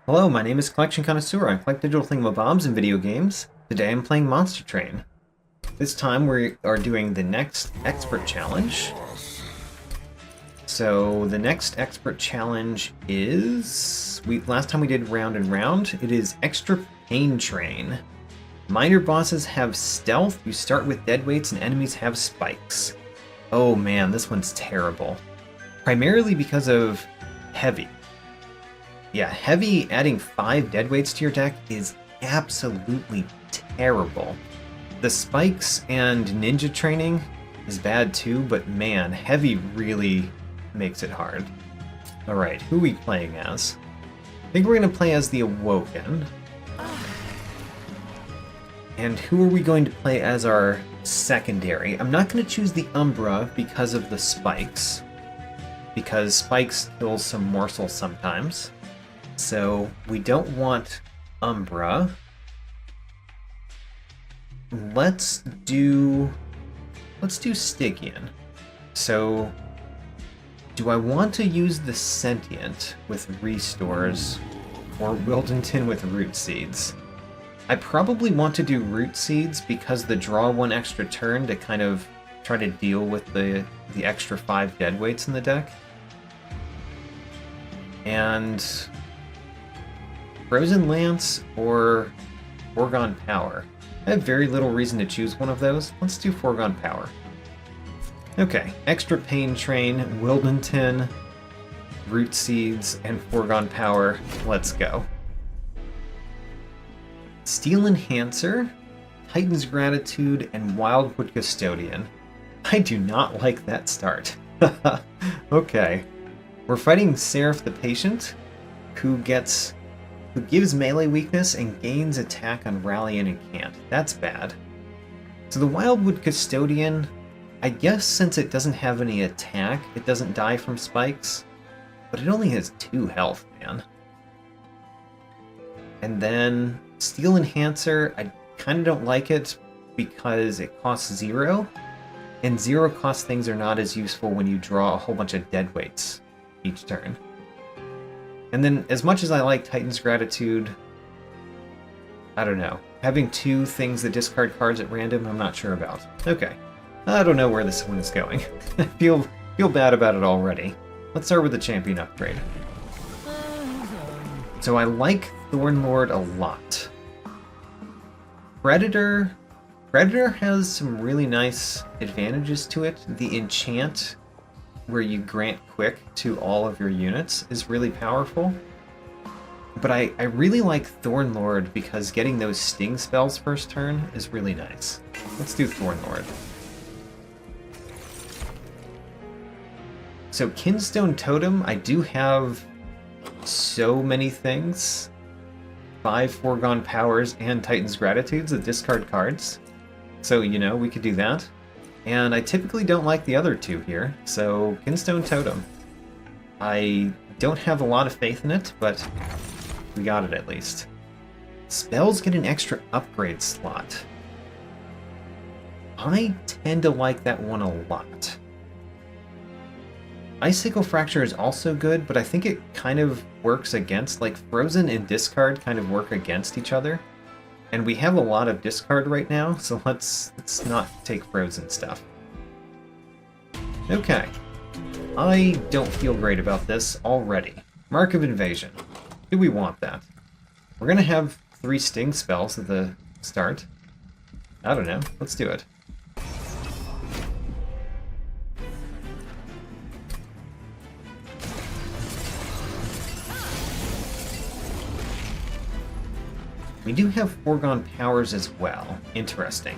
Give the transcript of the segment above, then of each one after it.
Hello, my name is Collection Connoisseur. I collect digital thingamabobs and video games. Today I'm playing Monster Train. This time we are doing the next expert challenge. So the next expert challenge is... last time we did round and round. It is Extra Pain Train. Minor bosses have stealth, you start with deadweights, and enemies have spikes. Oh man, this one's terrible. Primarily because of heavy. Yeah, heavy adding 5 deadweights to your deck is absolutely terrible. The spikes and ninja training is bad too, but man, heavy really makes it hard. Alright, who are we playing as? I think we're going to play as the Awoken. And who are we going to play as our secondary? I'm not going to choose the Umbra because of the spikes. Because spikes kill some morsels sometimes. So we don't want Umbra. Let's do Stygian. So do I want to use the Sentient with Restores or Wildenton with Root Seeds? I probably want to do Root Seeds because the draw 1 extra turn to kind of try to deal with the extra 5 deadweights in the deck. And Frozen Lance or Foregone Power. I have very little reason to choose one of those. Let's do Foregone Power. Okay, Extra Pain Train, Wildenton, Root Seeds, and Foregone Power. Let's go. Steel Enhancer, Titan's Gratitude, and Wildwood Custodian. I do not like that start. Okay. We're fighting Seraph the Patient, who gives melee weakness and gains attack on rally and incant. That's bad. So the Wildwood Custodian, I guess since it doesn't have any attack, it doesn't die from spikes, but it only has 2 health, man. And then Steel Enhancer, I kind of don't like it because it costs 0, and 0 cost things are not as useful when you draw a whole bunch of deadweights each turn. And then, as much as I like Titan's Gratitude, I don't know. Having 2 things that discard cards at random, I'm not sure about. Okay. I don't know where this one is going. I feel bad about it already. Let's start with the champion upgrade. So I like Thornlord a lot. Predator has some really nice advantages to it. The enchant, where you grant quick to all of your units, is really powerful. But I really like Thornlord because getting those sting spells first turn is really nice. Let's do Thornlord. So Kinstone Totem, I do have so many things. 5 Foregone Powers and Titan's Gratitudes that discard cards. So, you know, we could do that. And I typically don't like the other 2 here, so Kinstone Totem. I don't have a lot of faith in it, but we got it at least. Spells get an extra upgrade slot. I tend to like that one a lot. Icicle Fracture is also good, but I think it kind of works against, like Frozen and Discard kind of work against each other. And we have a lot of discard right now, so let's not take Frozen stuff. Okay. I don't feel great about this already. Mark of Invasion. Do we want that? We're gonna have 3 sting spells at the start. I don't know. Let's do it. We do have Foregone Powers as well. Interesting.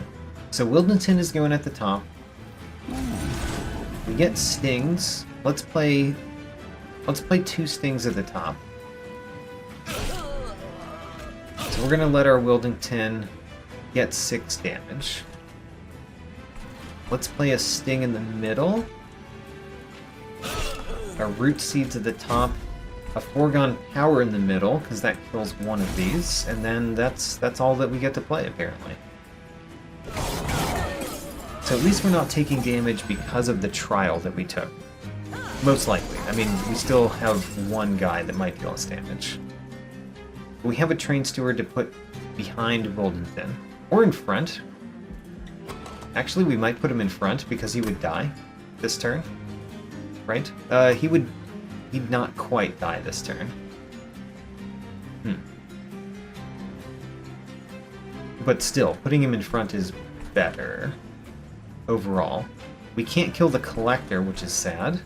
So Wildenton is going at the top. We get stings. Let's play 2 stings at the top. So we're gonna let our Wildenton get 6 damage. Let's play a sting in the middle. Our Root Seeds at the top. A Foregone Power in the middle, because that kills one of these, and then that's all that we get to play, apparently. So at least we're not taking damage because of the trial that we took. Most likely. I mean, we still have one guy that might deal us damage. We have a Train Steward to put behind Wildenton. Or in front. Actually, we might put him in front because he would die this turn. Right? He'd not quite die this turn. But still, putting him in front is better. Overall. We can't kill the Collector, which is sad.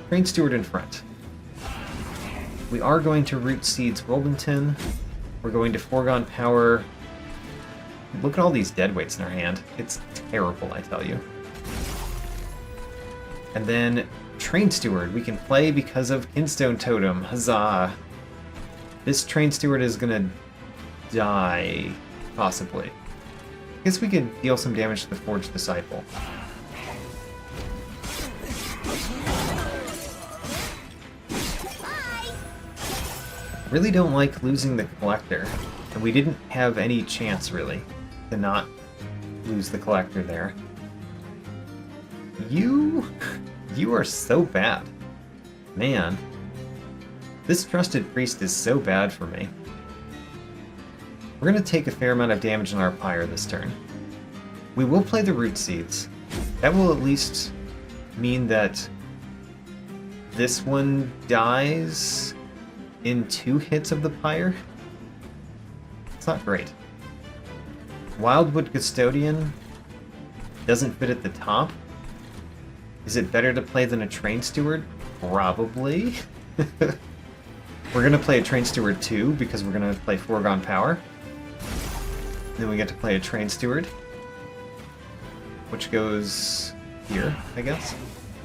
Train Steward in front. We are going to Root Seeds Wildenton. We're going to Foregone Power. Look at all these deadweights in our hand. It's terrible, I tell you. And then Train Steward we can play because of Kinstone Totem. Huzzah! This Train Steward is gonna die, possibly. I guess we could deal some damage to the Forged Disciple. Really don't like losing the Collector, and we didn't have any chance, really, to not lose the Collector there. You are so bad. Man. This Trusted Priest is so bad for me. We're going to take a fair amount of damage on our Pyre this turn. We will play the Root Seeds. That will at least mean that this one dies in 2 hits of the Pyre. It's not great. Wildwood Custodian doesn't fit at the top. Is it better to play than a Train Steward? Probably. We're going to play a Train Steward too, because we're going to play Foregone Power. Then we get to play a Train Steward, which goes here, I guess.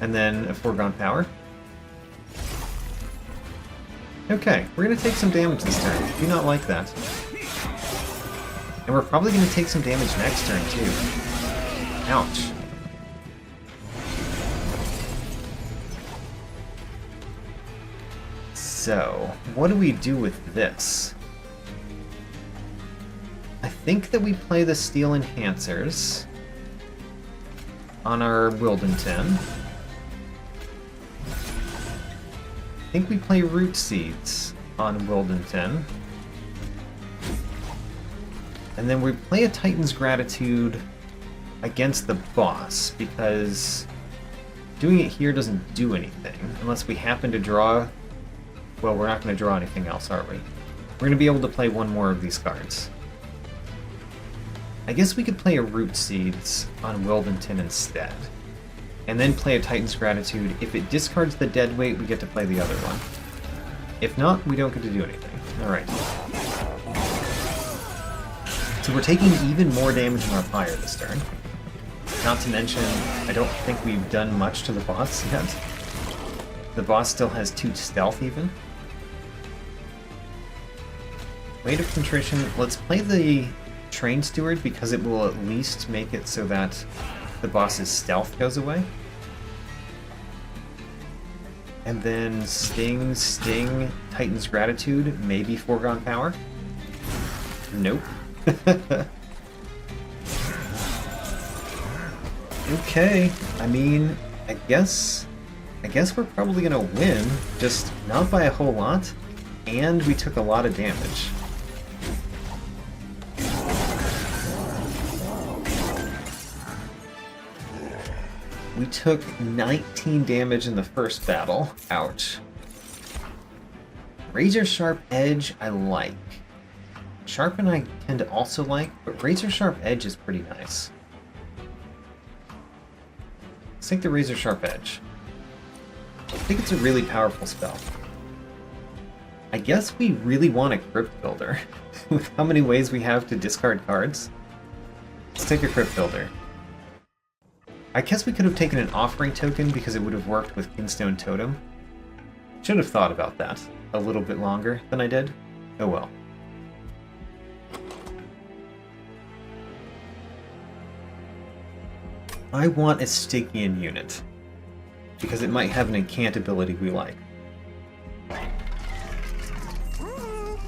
And then a Foregone Power. Okay, we're going to take some damage this turn. Do not like that. And we're probably going to take some damage next turn too. Ouch. So, what do we do with this? I think that we play the Steel Enhancers on our Wildenton. I think we play Root Seeds on Wildenton. And then we play a Titan's Gratitude against the boss, because doing it here doesn't do anything, unless we happen to draw... Well, we're not going to draw anything else, are we? We're going to be able to play one more of these cards. I guess we could play a Root Seeds on Wildenton instead. And then play a Titan's Gratitude. If it discards the deadweight, we get to play the other one. If not, we don't get to do anything. Alright. So we're taking even more damage on our Pyre this turn. Not to mention, I don't think we've done much to the boss yet. The boss still has 2 stealth even. Weight of Contrition. Let's play the Train Steward because it will at least make it so that the boss's stealth goes away. And then Sting, Titan's Gratitude, maybe Foregone Power. Nope. Okay, I mean, I guess we're probably gonna win, just not by a whole lot, and we took a lot of damage. We took 19 damage in the first battle. Ouch. Razor Sharp Edge I like. Sharpen I tend to also like, but Razor Sharp Edge is pretty nice. Let's take the Razor Sharp Edge. I think it's a really powerful spell. I guess we really want a Crypt Builder. With how many ways we have to discard cards. Let's take a Crypt Builder. I guess we could have taken an Offering Token because it would have worked with Kinstone Totem. Should have thought about that a little bit longer than I did. Oh well. I want a Stygian unit, because it might have an incant ability we like.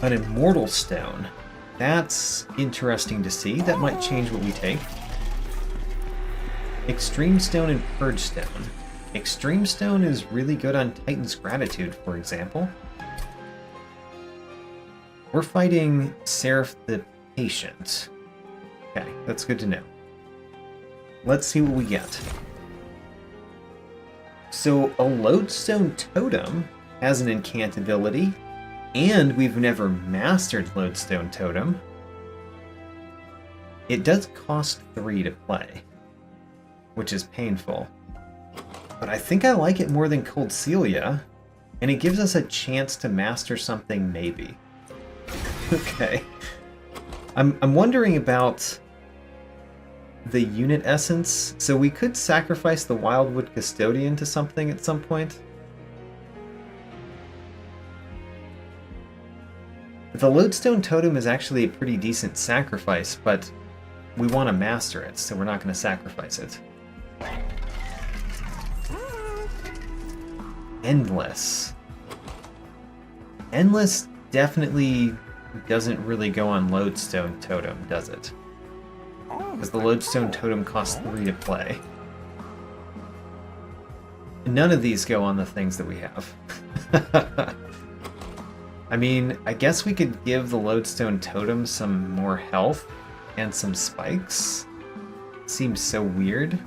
An Immortal Stone. That's interesting to see. That might change what we take. Extreme Stone and Purge Stone. Extreme Stone is really good on Titan's Gratitude, for example. We're fighting Seraph the Patient. Okay, that's good to know. Let's see what we get. So, a Lodestone Totem has an incantability, and we've never mastered Lodestone Totem. It does cost 3 to play, which is painful. But I think I like it more than Cold Celia, and it gives us a chance to master something, maybe. Okay. I'm wondering about the unit essence. So we could sacrifice the Wildwood Custodian to something at some point. The Lodestone Totem is actually a pretty decent sacrifice, but we want to master it, so we're not going to sacrifice it. Endless. Endless definitely doesn't really go on Lodestone Totem, does it? Because the Lodestone Totem costs 3 to play. None of these go on the things that we have. I mean, I guess we could give the Lodestone Totem some more health and some spikes. Seems so weird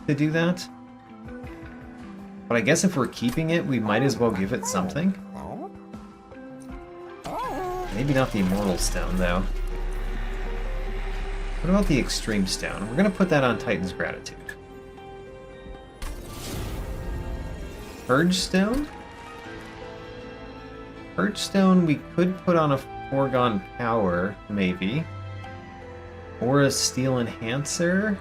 to do that. But I guess if we're keeping it, we might as well give it something. Maybe not the Immortal Stone, though. What about the Extreme Stone? We're going to put that on Titan's Gratitude. Purge Stone? Purge Stone we could put on a Foregone Power, maybe. Or a Steel Enhancer.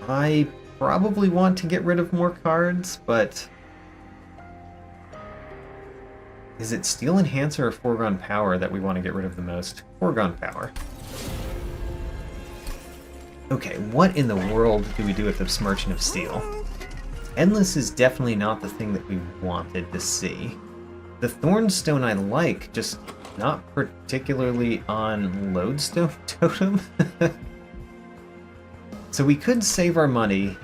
I probably want to get rid of more cards, but... Is it Steel Enhancer or Foregone Power that we want to get rid of the most? Foregone Power. Okay, what in the world do we do with the Smirching of Steel? Endless is definitely not the thing that we wanted to see. The Thornstone I like, just not particularly on Lodestone Totem. So we could save our money.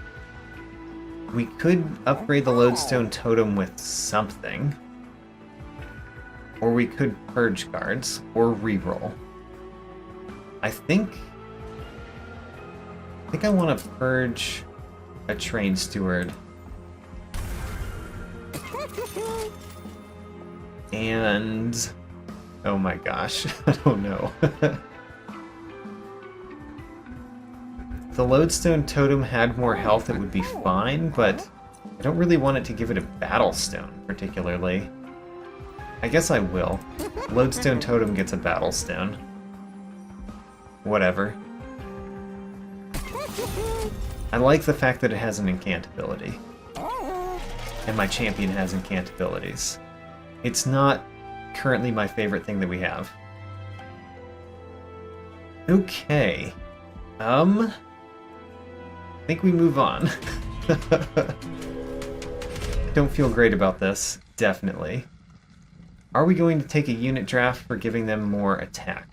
We could upgrade the Lodestone Totem with something. Or we could purge cards, or reroll. I think I want to purge a Train Steward. And... oh my gosh, I don't know. If the Lodestone Totem had more health, it would be fine, but I don't really want it to give it a Battle Stone, particularly. I guess I will. Lodestone Totem gets a Battle Stone. Whatever. I like the fact that it has an incantability. And my champion has incantabilities. It's not currently my favorite thing that we have. Okay. I think we move on. I don't feel great about this, definitely. Are we going to take a unit draft for giving them more attack?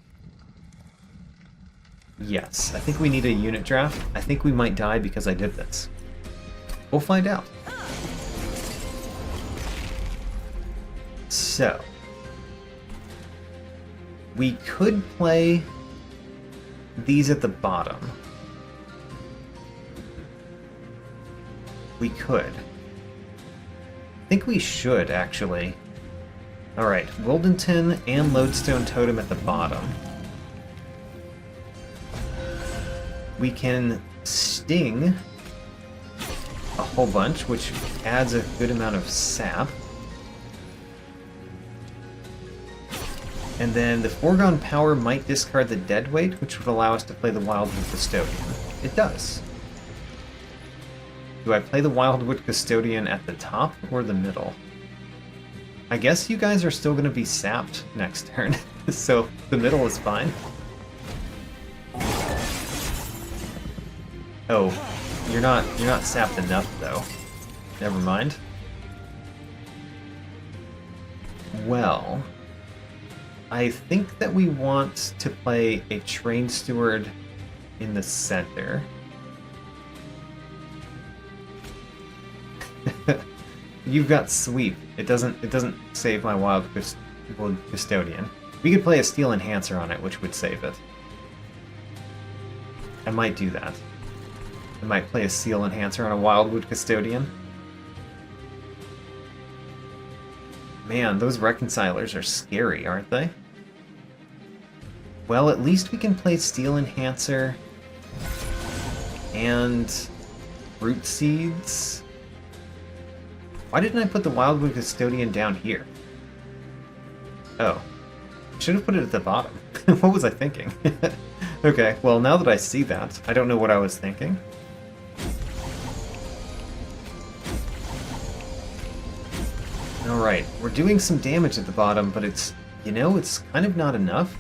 Yes, I think we need a unit draft. I think we might die because I did this. We'll find out. So, we could play these at the bottom. We could. I think we should, actually. Alright, Wildenton and Lodestone Totem at the bottom. We can sting a whole bunch, which adds a good amount of sap. And then the Foregone Power might discard the Deadweight, which would allow us to play the Wildwood Custodian. It does. Do I play the Wildwood Custodian at the top or the middle? I guess you guys are still going to be sapped next turn, so the middle is fine. Oh, you're not sapped enough though. Never mind. Well, I think that we want to play a Train Steward in the center. You've got sweep. It doesn't save my wild custodian. We could play a steel enhancer on it, which would save it. I might do that. I might play a steel enhancer on a wildwood custodian. Man, those reconcilers are scary, aren't they? Well, at least we can play steel enhancer and root seeds. Why didn't I put the wildwood custodian down here? Oh. I should have put it at the bottom. What was I thinking? Okay, well, now that I see that, I don't know what I was thinking. Alright, we're doing some damage at the bottom, but it's, you know, it's kind of not enough.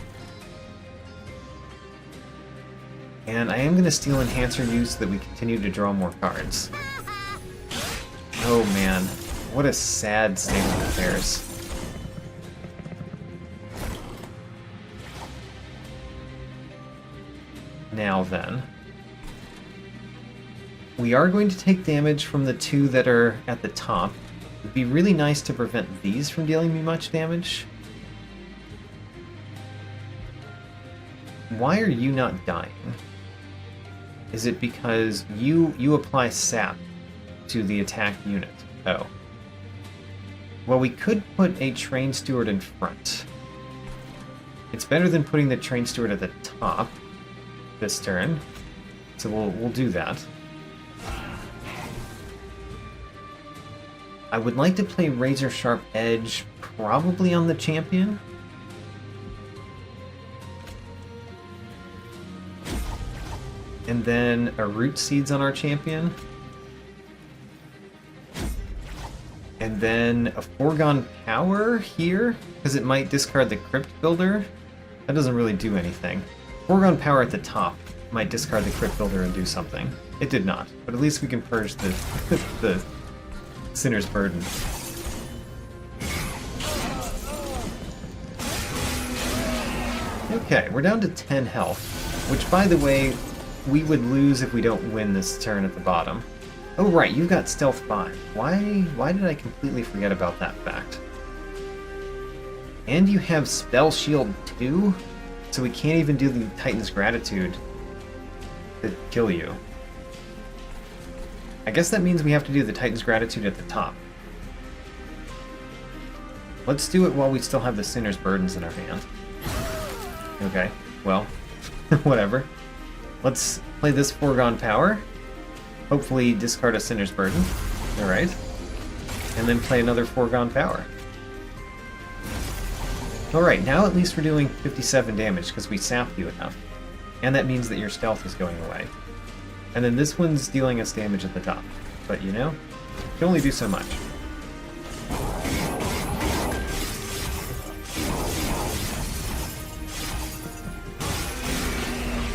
And I am going to steal Enhancer you so that we continue to draw more cards. Oh man, what a sad state of affairs. Now then, we are going to take damage from the two that are at the top. It would be really nice to prevent these from dealing me much damage. Why are you not dying? Is it because you apply sap to the attack unit? Oh. Well, we could put a train steward in front. It's better than putting the train steward at the top this turn, so we'll do that. I would like to play Razor Sharp Edge, probably on the champion. And then a Root Seeds on our champion. And then a Foregone Power here, because it might discard the Crypt Builder. That doesn't really do anything. Foregone Power at the top might discard the Crypt Builder and do something. It did not, but at least we can purge the, the Sinner's Burden. Okay, we're down to 10 health, which, by the way, we would lose if we don't win this turn at the bottom. Oh right, you've got Stealth 5. Why did I completely forget about that fact? And you have Spell Shield 2, so we can't even do the Titan's Gratitude to kill you. I guess that means we have to do the Titan's Gratitude at the top. Let's do it while we still have the Sinner's Burdens in our hand. Okay, well, whatever. Let's play this Foregone Power. Hopefully discard a Sinner's Burden. Alright. And then play another Foregone Power. Alright, now at least we're doing 57 damage because we sapped you enough. And that means that your stealth is going away. And then this one's dealing us damage at the top. But you know, you can only do so much.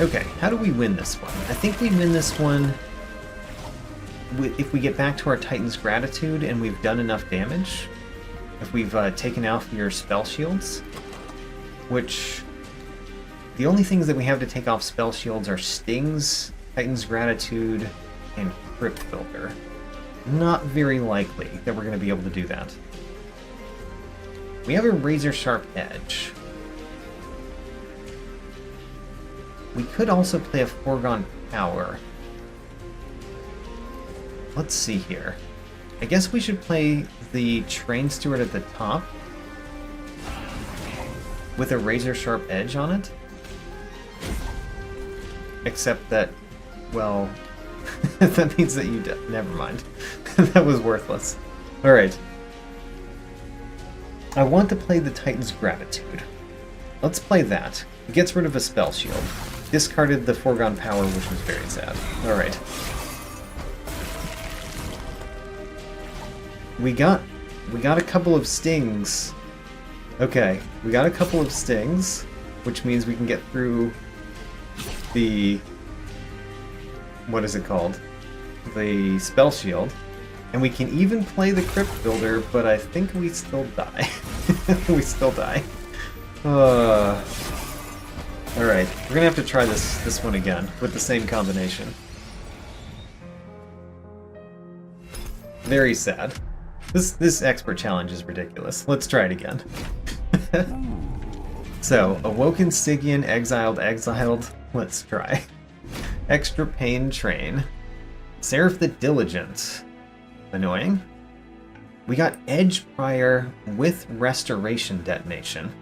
Okay, how do we win this one? I think we win this one if we get back to our Titan's Gratitude and we've done enough damage. If we've taken out your spell shields, which the only things that we have to take off spell shields are Stings, Titan's Gratitude, and Crypt Builder. Not very likely that we're going to be able to do that. We have a Razor Sharp Edge. We could also play a Foregone Power. Let's see here. I guess we should play the Train Steward at the top with a Razor Sharp Edge on it. Except that, well, that means that you never mind. That was worthless. Alright. I want to play the Titan's Gratitude. Let's play that. It gets rid of a spell shield. Discarded the Foregone Power, which was very sad. Alright. We got a couple of stings. Okay, we got a couple of stings, which means we can get through the... what is it called? The spell shield. And we can even play the Crypt Builder, but I think we still die. We still die. Alright, we're gonna have to try this one again, with the same combination. Very sad. This expert challenge is ridiculous. Let's try it again. So, Awoken, Stygian, exiled. Let's try. Extra Pain Train. Seraph the Diligent. Annoying. We got Edge Prior with Restoration Detonation.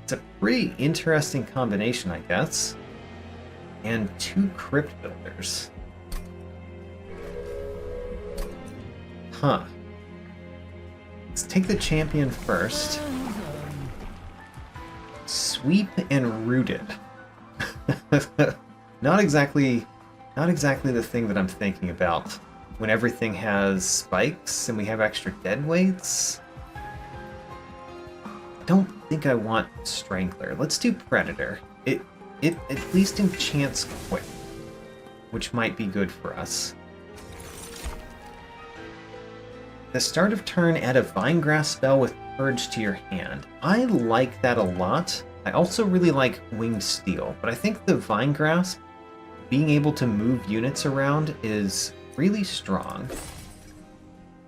It's a pretty interesting combination, I guess. And 2 Crypt Builders. Huh. Let's take the champion first. Sweep and Rooted. Not exactly the thing that I'm thinking about when everything has spikes and we have extra dead weights. I don't think I want Strangler. Let's do Predator. It at least enchants quick, which might be good for us. The start of turn, add a Vinegrass spell with Purge to your hand. I like that a lot. I also really like Winged Steel, but I think the Vinegrass, being able to move units around, is really strong.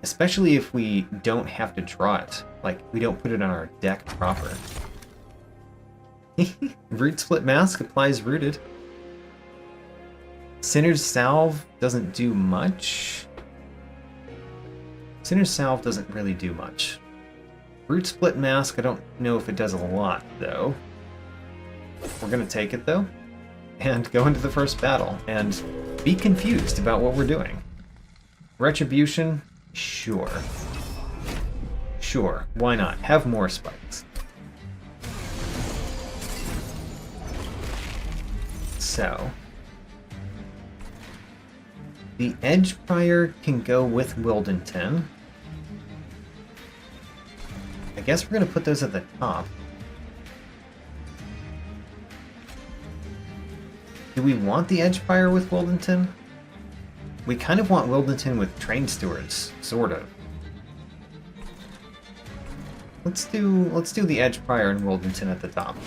Especially if we don't have to draw it. Like, we don't put it on our deck proper. Root Split Mask applies Rooted. Sinner's Salve doesn't do much. Sinner's Salve doesn't really do much. Root Split Mask, I don't know if it does a lot, though. We're gonna take it, though, and go into the first battle, and be confused about what we're doing. Retribution? Sure. Sure, why not? Have more spikes. So, the Edge Prior can go with Wildenton. I guess we're going to put those at the top. Do we want the Edge Prior with Wildenton? We kind of want Wildenton with Train Stewards, sort of. Let's do the Edge Prior and Wildenton at the top.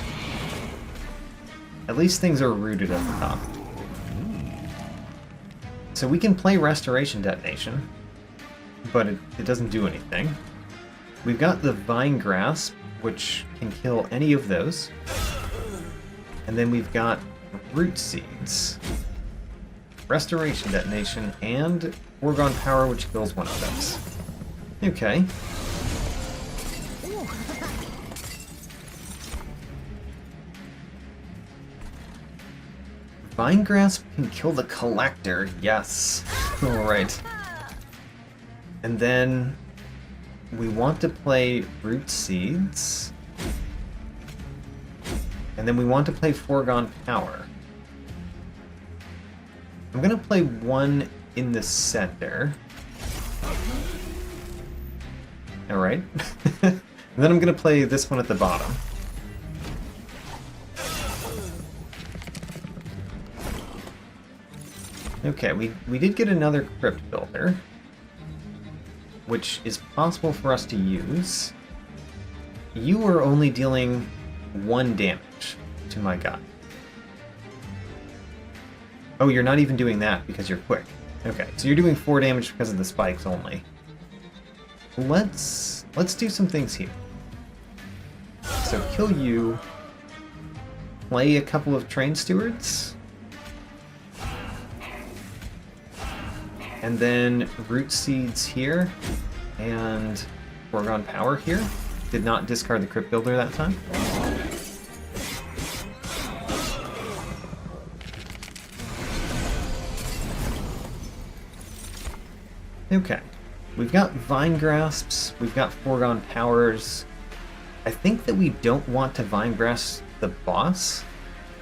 At least things are rooted at the top. So we can play Restoration Detonation, but it doesn't do anything. We've got the Vine Grasp, which can kill any of those. And then we've got Root Seeds, Restoration Detonation, and Foregone Power, which kills one of those. Okay. Vine Grasp can kill the Collector, yes. Alright. And then we want to play Root Seeds. And then we want to play Foregone Power. I'm gonna play one in the center. Alright. And then I'm gonna play this one at the bottom. Okay, we did get another Crypt Builder, which is possible for us to use. You are only dealing 1 damage to my guy. Oh, you're not even doing that because you're quick. Okay, so you're doing 4 damage because of the spikes only. Let's do some things here. So kill you, play a couple of Train Stewards, and then Root Seeds here, and Foregone Power here. Did not discard the Crypt Builder that time. Okay. We've got Vine Grasps, we've got Foregone Powers. I think that we don't want to Vine Grasp the boss.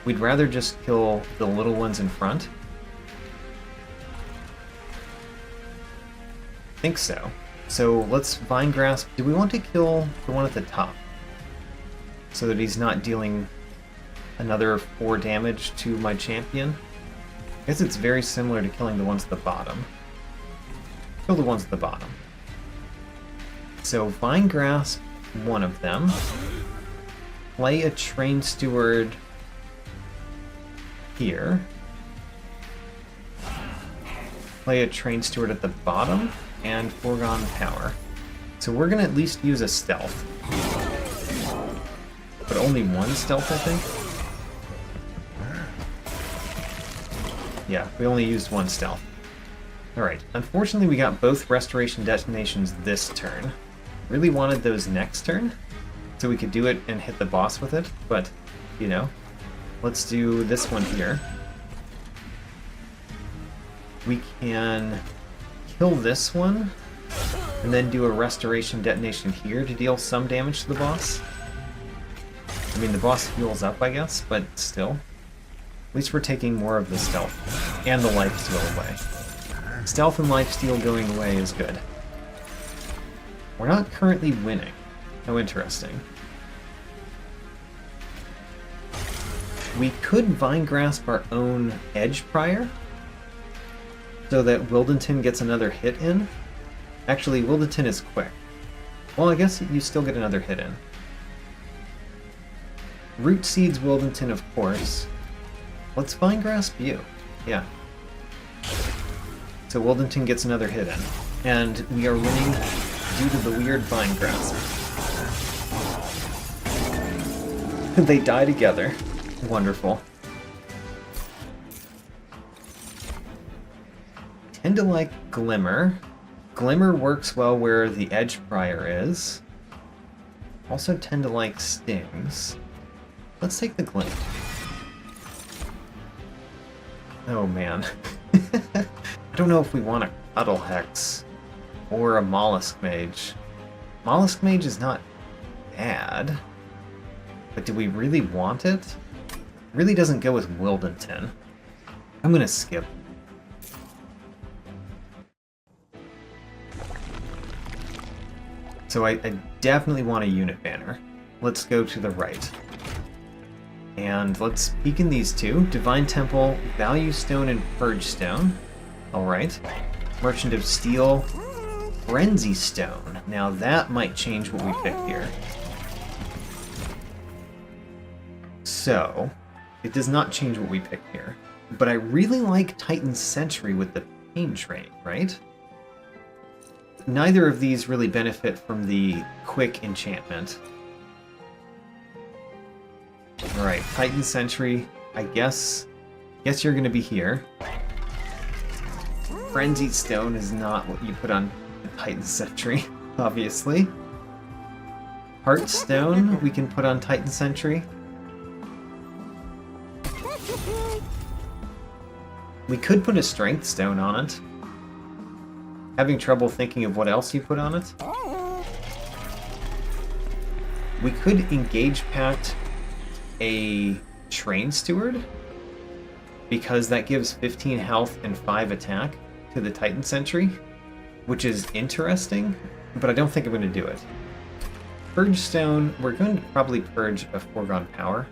We'd rather just kill the little ones in front. I think so. So let's Vine Grasp. Do we want to kill the one at the top? So that he's not dealing another 4 damage to my champion? I guess it's very similar to killing the ones at the bottom. Kill the ones at the bottom. So Vine Grasp one of them. Play a Train Steward here. Play a Train Steward at the bottom. And Foregone Power. So we're going to at least use a stealth. But only one stealth, I think? Yeah, we only used one stealth. Alright, unfortunately we got both restoration detonations this turn. Really wanted those next turn, so we could do it and hit the boss with it, but, you know, let's do this one here. We can kill this one, and then do a restoration detonation here to deal some damage to the boss. I mean, the boss heals up, I guess, but still. At least we're taking more of the stealth, and the lifesteal away. Stealth and lifesteal going away is good. We're not currently winning. How interesting. We could Vine Grasp our own Edge Prior, so that Wildenton gets another hit in. Actually, Wildenton is quick. Well, I guess you still get another hit in. Root Seeds Wildenton, of course. Let's Vine Grasp you. Yeah. So Wildenton gets another hit in. And we are winning due to the weird Vine Grasp. They die together. Wonderful. Tend to like Glimmer. Glimmer works well where the Edge Prior is. Also tend to like Stings. Let's take the Glimmer. Oh man. I don't know if we want a Cuddle Hex or a Mollusk Mage. Mollusk Mage is not bad, but do we really want it? It really doesn't go with Wildenton. I'm gonna skip. So I definitely want a unit banner. Let's go to the right. And let's peek in these two. Divine Temple, Value Stone, and Purge Stone. Alright. Merchant of Steel, Frenzy Stone. Now that might change what we pick here. So, it does not change what we pick here. But I really like Titan Sentry with the Pain Train, right? Neither of these really benefit from the quick enchantment. Alright, Titan Sentry, I guess you're gonna be here. Frenzied Stone is not what you put on the Titan Sentry, obviously. Heart Stone we can put on Titan Sentry. We could put a Strength Stone on it. Having trouble thinking of what else you put on it. We could Engage Pact a Train Steward, because that gives 15 health and 5 attack to the Titan Sentry, which is interesting, but I don't think I'm going to do it. Purge Stone, we're going to probably purge a Foregone Power.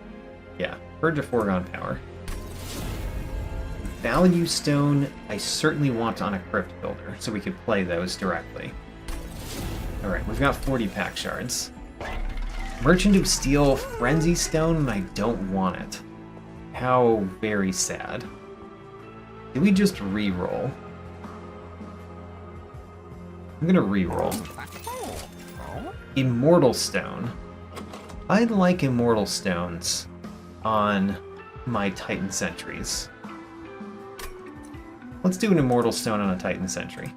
Yeah, purge a Foregone Power. Value Stone, I certainly want on a Crypt Builder, so we could play those directly. Alright, we've got 40 pack shards. Merchant of Steel, Frenzy Stone, and I don't want it. How very sad. Do we just re-roll? I'm gonna re-roll. Immortal Stone. I'd like Immortal Stones on my Titan Sentries. Let's do an Immortal Stone on a Titan Sentry.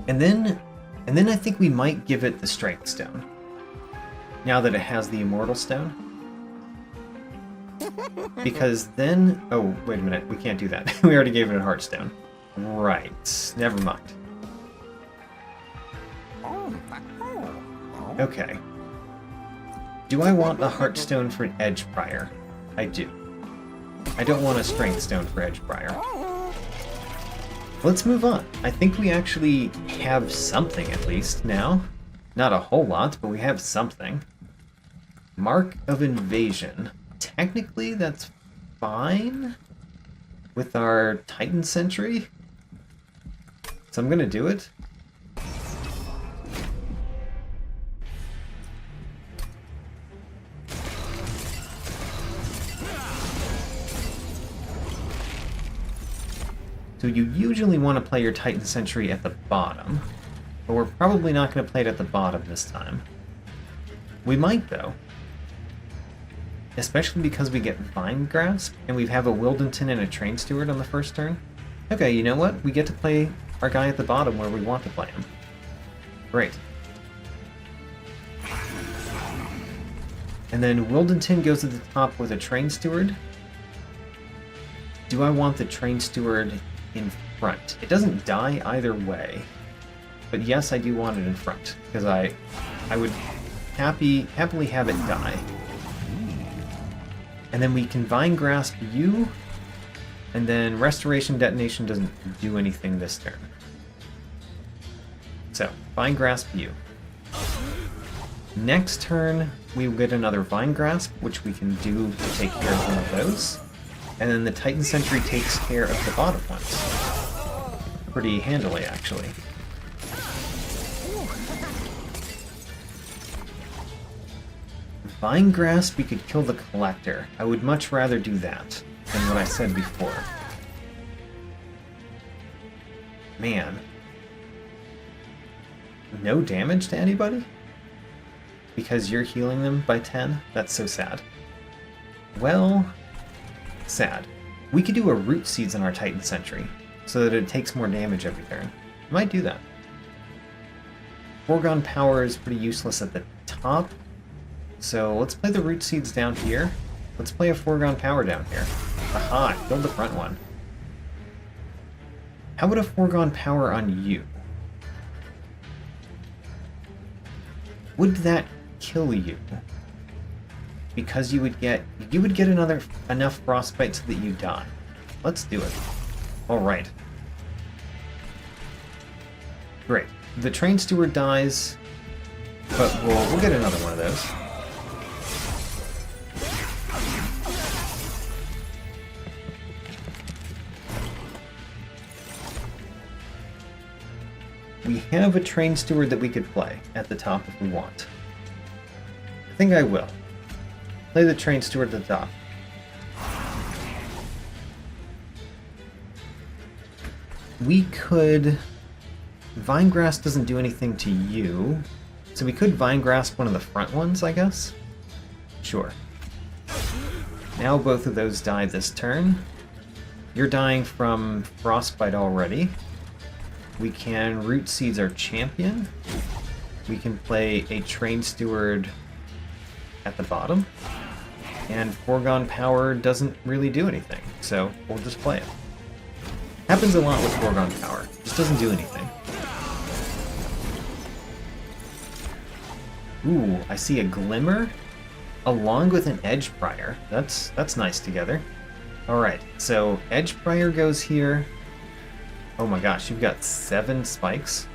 And then I think we might give it the Strength Stone. Now that it has the Immortal Stone. Because then... Oh, wait a minute. We can't do that. We already gave it a Heartstone. Right. Never mind. Okay. Do I want a Heartstone for an Edge Prior? I do. I don't want a Strength Stone for Edge Prior. Let's move on. I think we actually have something at least now. Not a whole lot, but we have something. Mark of Invasion. Technically, that's fine with our Titan Sentry. So I'm gonna do it. So you usually want to play your Titan Sentry at the bottom. But we're probably not going to play it at the bottom this time. We might, though. Especially because we get Vine Grasp, and we have a Wildenton and a Train Steward on the first turn. Okay, you know what? We get to play our guy at the bottom where we want to play him. Great. And then Wildenton goes at the top with a Train Steward. Do I want the Train Steward in front? It doesn't die either way. But yes, I do want it in front, because I would happily have it die. And then we can Vine Grasp you, and then Restoration Detonation doesn't do anything this turn. So, Vine Grasp you. Next turn, we will get another Vine Grasp, which we can do to take care of one of those. And then the Titan Sentry takes care of the bottom ones. Pretty handily, actually. Vine Grasp, we could kill the Collector. I would much rather do that than what I said before. Man. No damage to anybody? Because you're healing them by 10? That's so sad. Well, sad. We could do a Root Seeds on our Titan Sentry, so that it takes more damage every turn. Might do that. Foregone Power is pretty useless at the top, so let's play the Root Seeds down here. Let's play a Foregone Power down here. Aha, I killed the front one. How about a Foregone Power on you? Would that kill you? Because you would get enough Frostbite so that you die. Let's do it. Alright. Great. The Train Steward dies, but we'll get another one of those. We have a Train Steward that we could play at the top if we want. I think I will. Play the Train Steward at the top. We could... Vine Grasp doesn't do anything to you, so we could Vine Grasp one of the front ones, I guess? Sure. Now both of those die this turn. You're dying from Frostbite already. We can Root Seeds our champion. We can play a Train Steward at the bottom. And Foregone Power doesn't really do anything, so we'll just play it. Happens a lot with Foregone Power. Just doesn't do anything. Ooh, I see a Glimmer along with an Edge Prior. That's nice together. Alright, so Edge Prior goes here. Oh my gosh, you've got 7 spikes.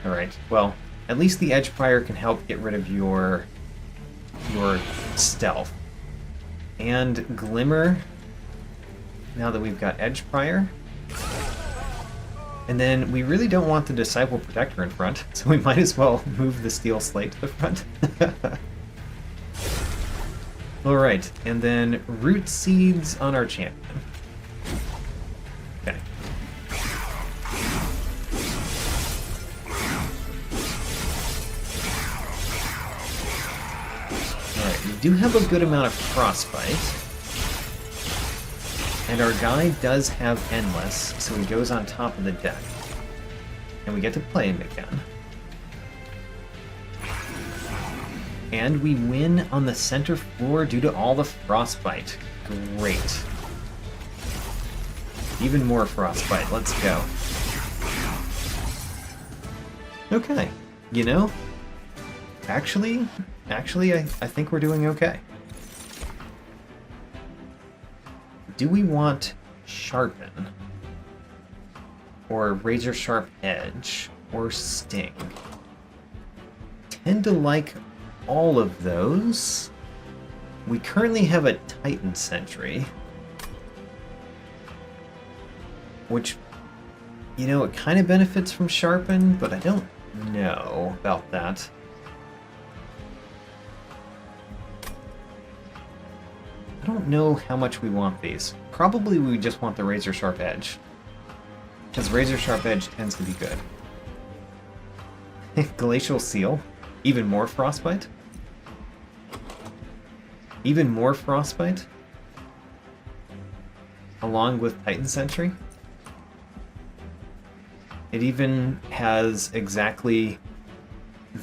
Alright, well, at least the Edge Prior can help get rid of your stealth. And Glimmer, now that we've got Edge Prior. And then we really don't want the Disciple Protector in front, so we might as well move the Steel Slate to the front. Alright, and then Root Seeds on our champion. Okay. Alright, we do have a good amount of Frostbite. And our guy does have Endless, so he goes on top of the deck. And we get to play him again. And we win on the center floor due to all the Frostbite. Great. Even more Frostbite, let's go. Okay, you know, actually, I think we're doing okay. Do we want Sharpen? Or Razor Sharp Edge? Or Sting? Tend to like all of those. We currently have a Titan Sentry. Which, you know, it kind of benefits from Sharpen, but I don't know about that. I don't know how much we want these. Probably we just want the Razor Sharp Edge. Because Razor Sharp Edge tends to be good. Glacial Seal. Even more Frostbite? Even more Frostbite? Along with Titan Sentry? It even has exactly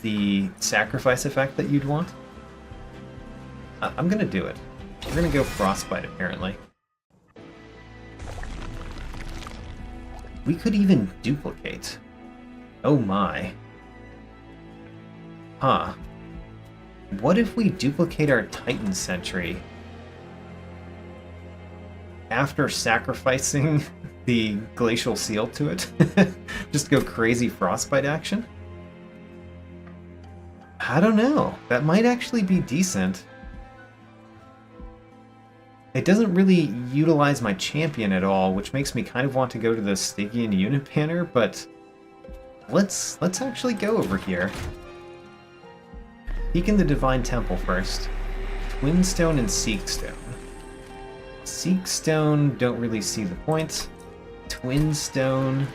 the sacrifice effect that you'd want. I'm gonna do it. We're gonna go Frostbite, apparently. We could even duplicate. Oh my. Huh. What if we duplicate our Titan Sentry after sacrificing the Glacial Seal to it? Just go crazy Frostbite action? I don't know. That might actually be decent. It doesn't really utilize my champion at all, which makes me kind of want to go to the Stygian unit banner, but let's actually go over here. Peek in the Divine Temple first. Twinstone and Seekstone. Seekstone, don't really see the point. Twinstone.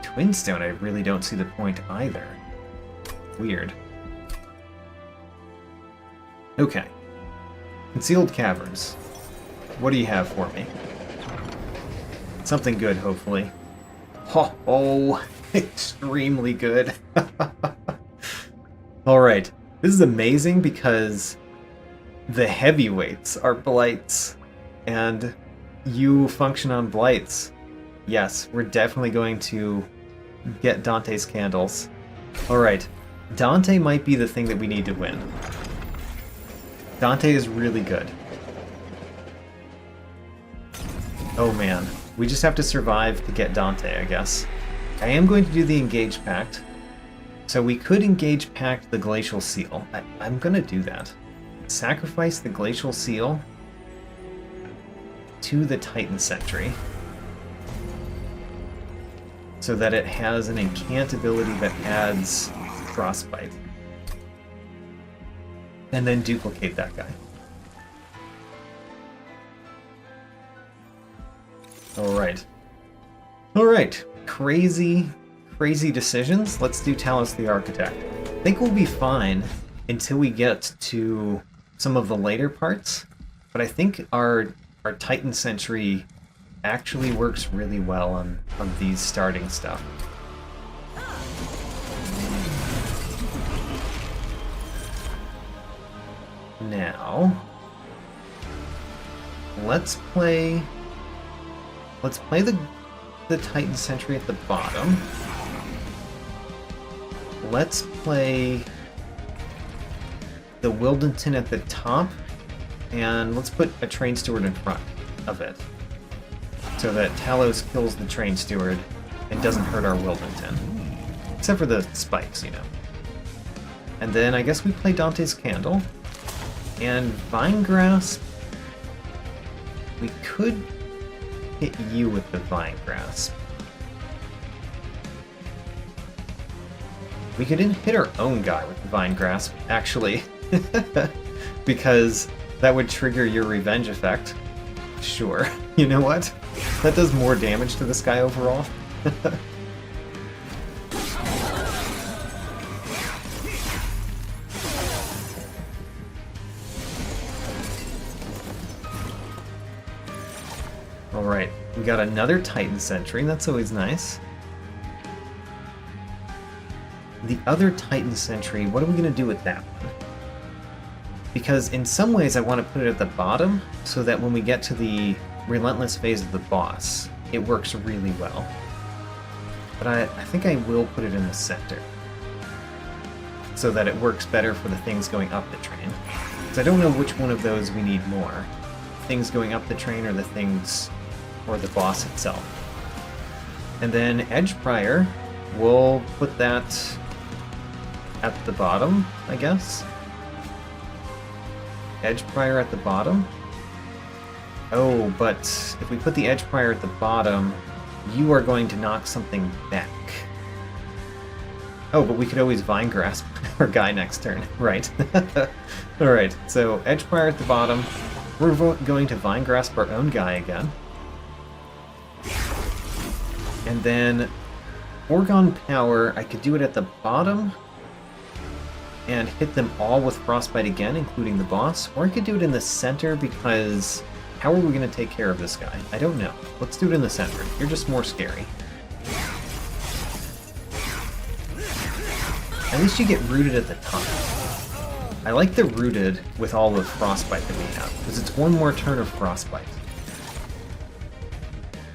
Twinstone, I really don't see the point either. Weird. Okay. Concealed Caverns. What do you have for me? Something good, hopefully. Oh, extremely good. Alright, this is amazing because the heavyweights are blights, and you function on blights. Yes, we're definitely going to get Dante's Candles. Alright, Dante might be the thing that we need to win. Dante is really good. Oh man, we just have to survive to get Dante, I guess. I am going to do the Engage Pact. So we could Engage Pact the Glacial Seal. I'm gonna do that. Sacrifice the Glacial Seal to the Titan Sentry, so that it has an incant ability that adds Frostbite. And then duplicate that guy. Alright. Alright. Crazy decisions. Let's do Talos the Architect. I think we'll be fine until we get to some of the later parts, but I think our Titan Sentry actually works really well on these starting stuff. Now, let's play the Titan Sentry at the bottom. Let's play the Wildenton at the top, and let's put a Train Steward in front of it, so that Talos kills the Train Steward and doesn't hurt our Wildenton. Except for the spikes, you know. And then I guess we play Dante's Candle. And Vine Grasp, we could hit you with the Vine Grasp. We could hit our own guy with the Vine Grasp, actually. Because that would trigger your revenge effect. Sure. You know what? That does more damage to this guy overall. Alright, we got another Titan Sentry, that's always nice. The other Titan Sentry, what are we going to do with that one? Because in some ways I want to put it at the bottom, so that when we get to the Relentless phase of the boss, it works really well. But I think I will put it in the center, so that it works better for the things going up the train. Because I don't know which one of those we need more. Things going up the train or the things... or the boss itself. And then Edge Prior, we'll put that at the bottom, I guess. Edge Prior at the bottom. Oh, but if we put the Edge Prior at the bottom, you are going to knock something back. Oh, but we could always Vine Grasp our guy next turn, right? Alright, so Edge Prior at the bottom. We're going to Vine Grasp our own guy again. And then Orgon Power, I could do it at the bottom and hit them all with Frostbite again, including the boss, or I could do it in the center because how are we going to take care of this guy? I don't know. Let's do it in the center. You're just more scary. At least you get rooted at the top. I like the rooted with all the Frostbite that we have, because it's one more turn of Frostbite.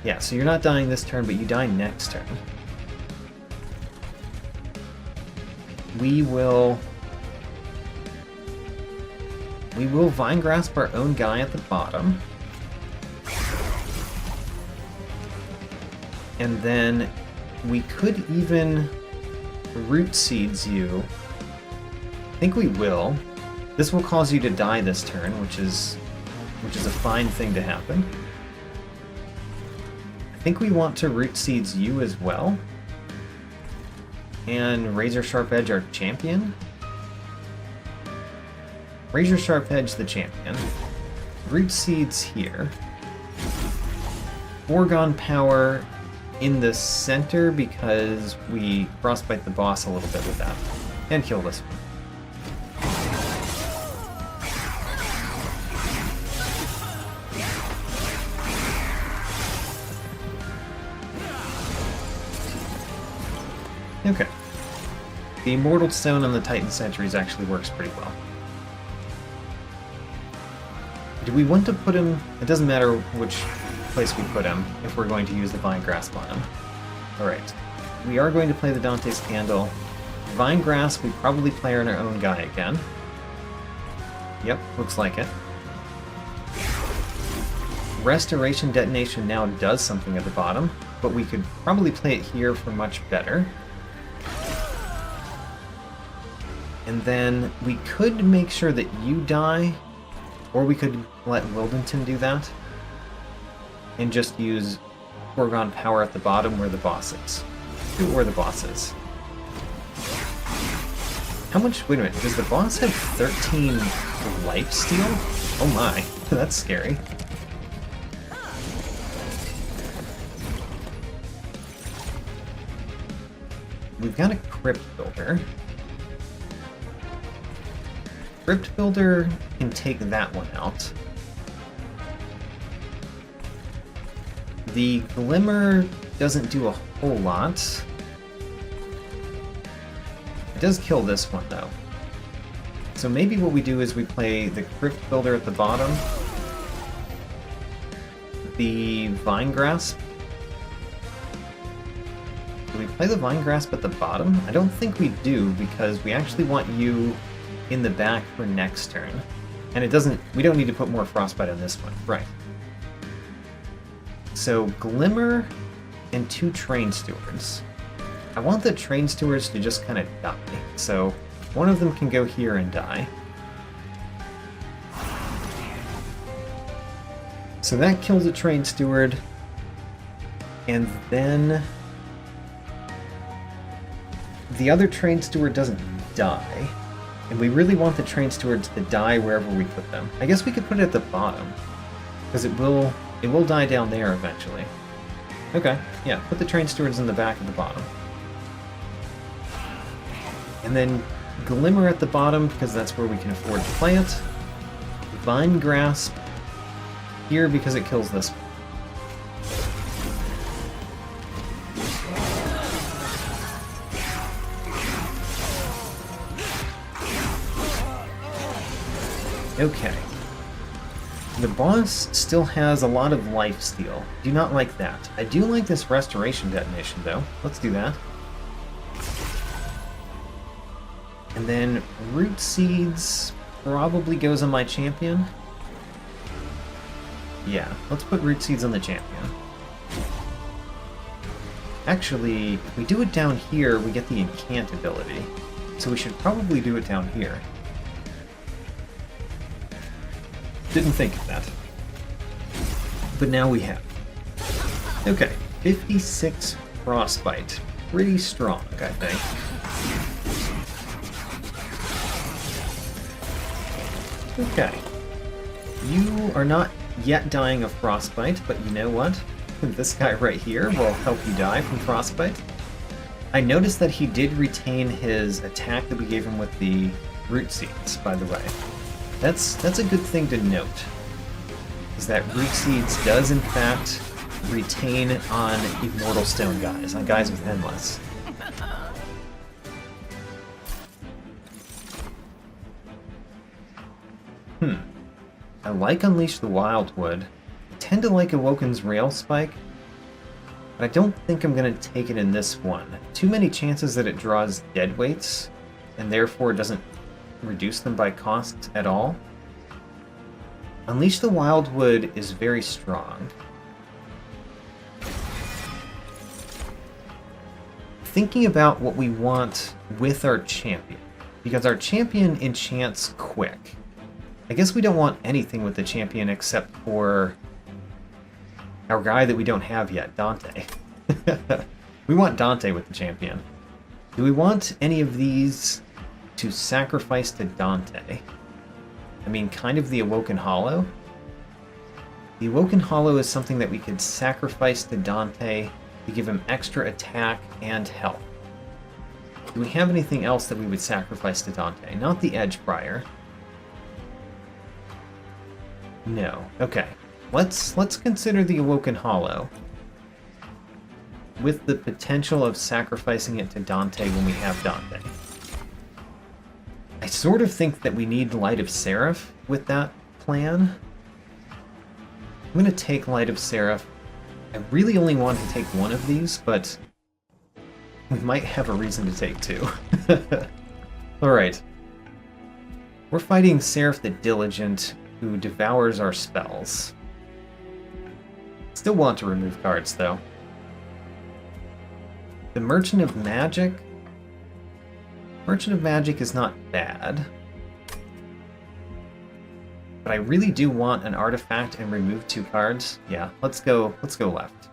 Yeah, so you're not dying this turn, but you die next turn. We will Vine Grasp our own guy at the bottom. And then we could even Root Seeds you. I think we will. This will cause you to die this turn, which is a fine thing to happen. I think we want to Root Seeds you as well. And Razor Sharp Edge our champion. Razor Sharp Edge the champion. Root Seeds here. Orgon Power in the center because we Frostbite the boss a little bit with that. And kill this one. Okay. The Immortal Stone on the Titan Sentries actually works pretty well. Do we want to put him... It doesn't matter which place we put him if we're going to use the Vine Grasp on him. Alright. We are going to play the Dante's Candle. Vine Grasp, we probably play on our own guy again. Yep, looks like it. Restoration Detonation now does something at the bottom, but we could probably play it here for much better. And then we could make sure that you die, or we could let Wildington do that, and just use Orgon Power at the bottom where the boss is. Do it where the boss is. How much... Wait a minute, does the boss have 13 lifesteal? Oh my, that's scary. We've got a Crypt Builder. Crypt Builder can take that one out. The Glimmer doesn't do a whole lot. It does kill this one, though. So maybe what we do is we play the Crypt Builder at the bottom, the Vine Grasp. Do we play the Vine Grasp at the bottom? I don't think we do, because we actually want you in the back for next turn. And it doesn't... We don't need to put more Frostbite on this one. Right. So, Glimmer and 2 Train Stewards. I want the Train Stewards to just kind of die. So, one of them can go here and die. So that kills a Train Steward. And then... the other Train Steward doesn't die. And we really want the Train Stewards to die wherever we put them. I guess we could put it at the bottom, because it will die down there eventually. Okay, yeah, put the Train Stewards in the back at the bottom. And then Glimmer at the bottom, because that's where we can afford to play it. Vine Grasp here because it kills this one. Okay. The boss still has a lot of lifesteal. Do not like that. I do like this Restoration Detonation, though. Let's do that. And then Root Seeds probably goes on my champion. Yeah, let's put Root Seeds on the champion. Actually, if we do it down here, we get the Incant ability. So we should probably do it down here. Didn't think of that. But now we have. Okay, 56 Frostbite. Pretty strong, I think. Okay. You are not yet dying of Frostbite, but you know what? This guy right here will help you die from Frostbite. I noticed that he did retain his attack that we gave him with the root seeds, by the way. That's a good thing to note, is that root seeds does in fact retain on immortal stone guys, on guys with endless. I like Unleash the Wildwood. I tend to like Awoken's Rail Spike, but I don't think I'm going to take it in this one. Too many chances that it draws dead weights, and therefore doesn't reduce them by cost at all. Unleash the Wildwood is very strong. Thinking about what we want with our champion, because our champion enchants quick. I guess we don't want anything with the champion except for our guy that we don't have yet, Dante. We want Dante with the champion. Do we want any of these to sacrifice to Dante? I mean, kind of the Awoken Hollow. The Awoken Hollow is something that we could sacrifice to Dante to give him extra attack and health. Do we have anything else that we would sacrifice to Dante? Not the Edge Prior. No. Okay. Let's consider the Awoken Hollow, with the potential of sacrificing it to Dante when we have Dante. I sort of think that we need Light of Seraph with that plan. I'm going to take Light of Seraph. I really only want to take one of these, but we might have a reason to take two. Alright. We're fighting Seraph the Diligent, who devours our spells. Still want to remove cards, though. The Merchant of Magic. Merchant of Magic is not bad. But I really do want an artifact and remove 2 cards. Yeah, let's go left.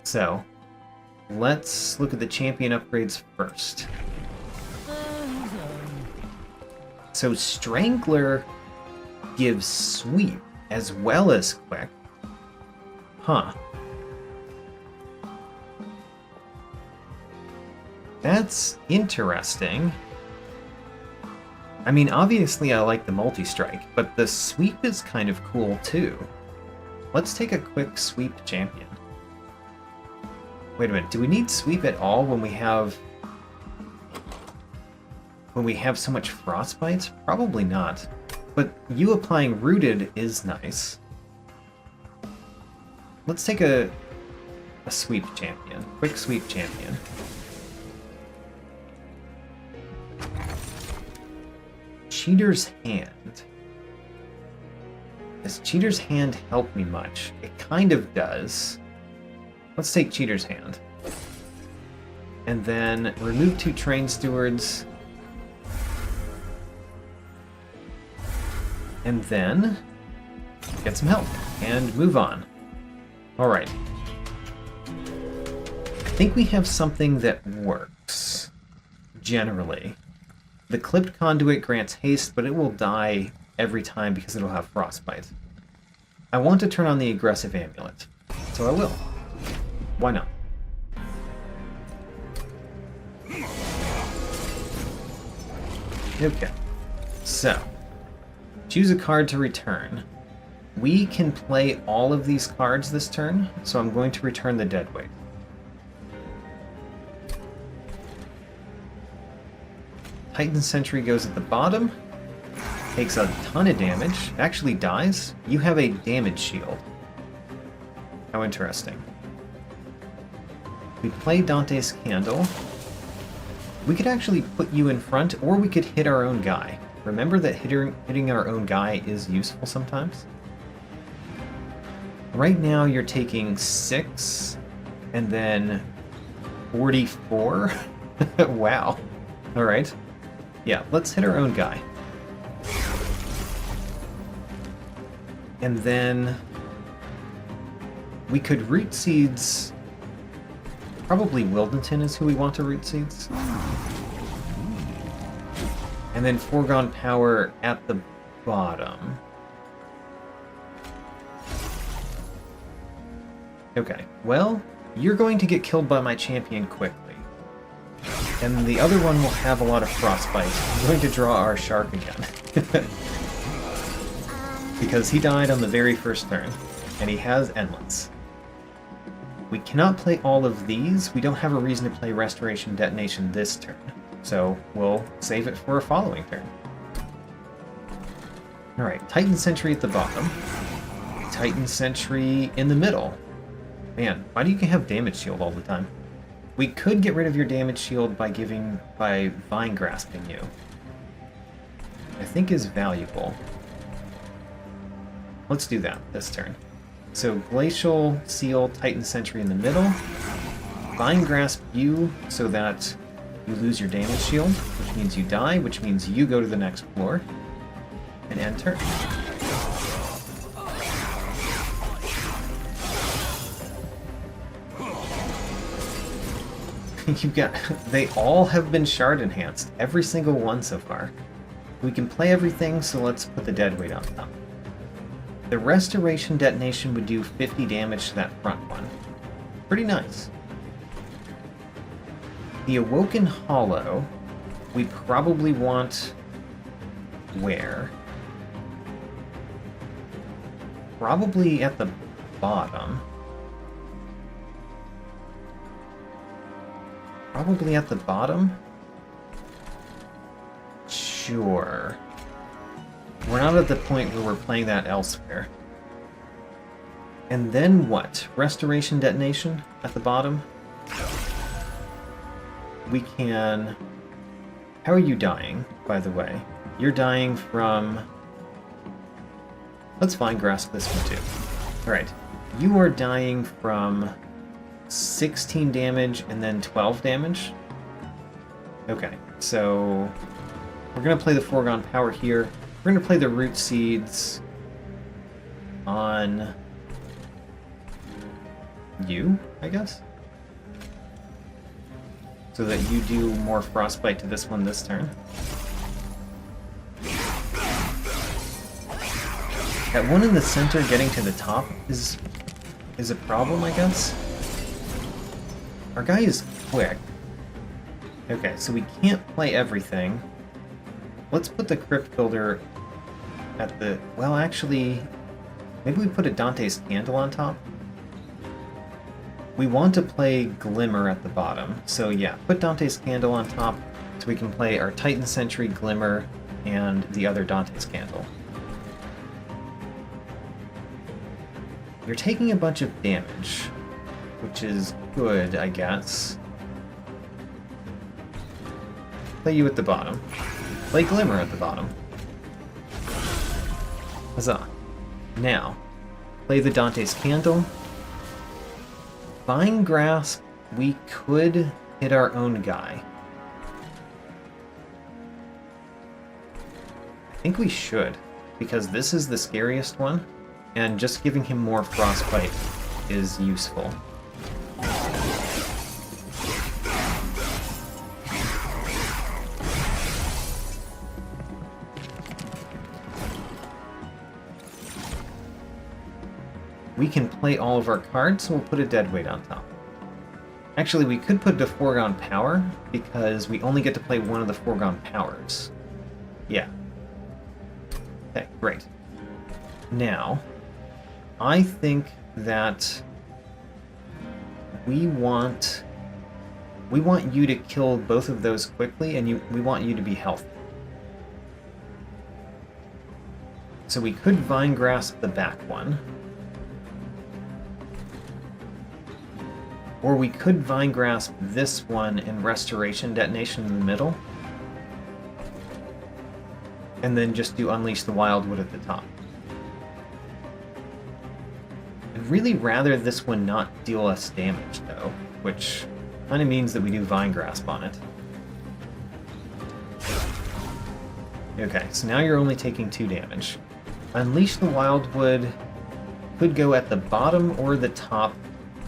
So, let's look at the champion upgrades first. So Strangler gives sweep as well as quick. Huh. That's interesting. I mean, obviously I like the multi-strike, but the sweep is kind of cool too. Let's take a quick sweep champion. Wait a minute, do we need sweep at all when we have so much frostbite? Probably not. But you applying rooted is nice. Let's take a sweep champion. Quick sweep champion. Cheater's Hand. Does Cheater's Hand help me much? It kind of does. Let's take Cheater's Hand. And then remove 2 Train Stewards. And then get some help and move on. Alright. I think we have something that works, generally. The Clipped Conduit grants haste, but it will die every time because it'll have frostbite. I want to turn on the Aggressive Amulet, so I will. Why not? Okay, so choose a card to return. We can play all of these cards this turn, so I'm going to return the Deadweight. Titan Sentry goes at the bottom, takes a ton of damage, actually dies. You have a damage shield. How interesting. We play Dante's Candle. We could actually put you in front, or we could hit our own guy. Remember that hitting our own guy is useful sometimes? Right now you're taking 6, and then 44? Wow. Alright. Yeah, let's hit our own guy. And then we could root seeds. Probably Wildenton is who we want to root seeds. And then Foregone Power at the bottom. Okay, well, you're going to get killed by my champion quickly. And the other one will have a lot of frostbite. I'm going to draw our shark again. Because he died on the very first turn, and he has Endless. We cannot play all of these. We don't have a reason to play Restoration Detonation this turn. So we'll save it for a following turn. Alright, Titan Sentry at the bottom. Titan Sentry in the middle. Man, why do you have damage shield all the time? We could get rid of your damage shield by Vine Grasping you. I think is valuable. Let's do that this turn. So Glacial Seal, Titan Sentry in the middle. Vine Grasp you so that you lose your damage shield, which means you die, which means you go to the next floor. And end turn. They all have been shard enhanced. Every single one so far. We can play everything, so let's put the dead weight on top. The Restoration Detonation would do 50 damage to that front one. Pretty nice. The Awoken Hollow, we probably want... where? Probably at the bottom. Probably at the bottom? Sure. We're not at the point where we're playing that elsewhere. And then what? Restoration Detonation at the bottom? We can... How are you dying, by the way? You're dying from... Let's Vine Grasp this one too. Alright. You are dying from 16 damage and then 12 damage? Okay, so... We're going to play the Foregone Power here. We're going to play the Root Seeds on you, I guess? So that you do more Frostbite to this one this turn. That one in the center getting to the top is a problem, I guess. Our guy is quick. Okay, so we can't play everything. Let's put the Crypt Builder at the... Well, actually, maybe we put a Dante's Candle on top? We want to play Glimmer at the bottom, so yeah, put Dante's Candle on top so we can play our Titan Sentry, Glimmer, and the other Dante's Candle. You're taking a bunch of damage, which is good, I guess. Play you at the bottom. Play Glimmer at the bottom. Huzzah. Now, play the Dante's Candle. Vine Grasp, we could hit our own guy. I think we should, because this is the scariest one, and just giving him more Frostbite is useful. We can play all of our cards, so we'll put a Deadweight on top. Actually, we could put the Foregone Power, because we only get to play one of the Foregone Powers. Yeah. Okay, great. Now, I think that we want you to kill both of those quickly, and we want you to be healthy. So we could Vine Grasp the back one. Or we could Vine Grasp this one and Restoration Detonation in the middle. And then just do Unleash the Wildwood at the top. I'd really rather this one not deal us damage, though, which kind of means that we do Vine Grasp on it. Okay, so now you're only taking 2 damage. Unleash the Wildwood could go at the bottom or the top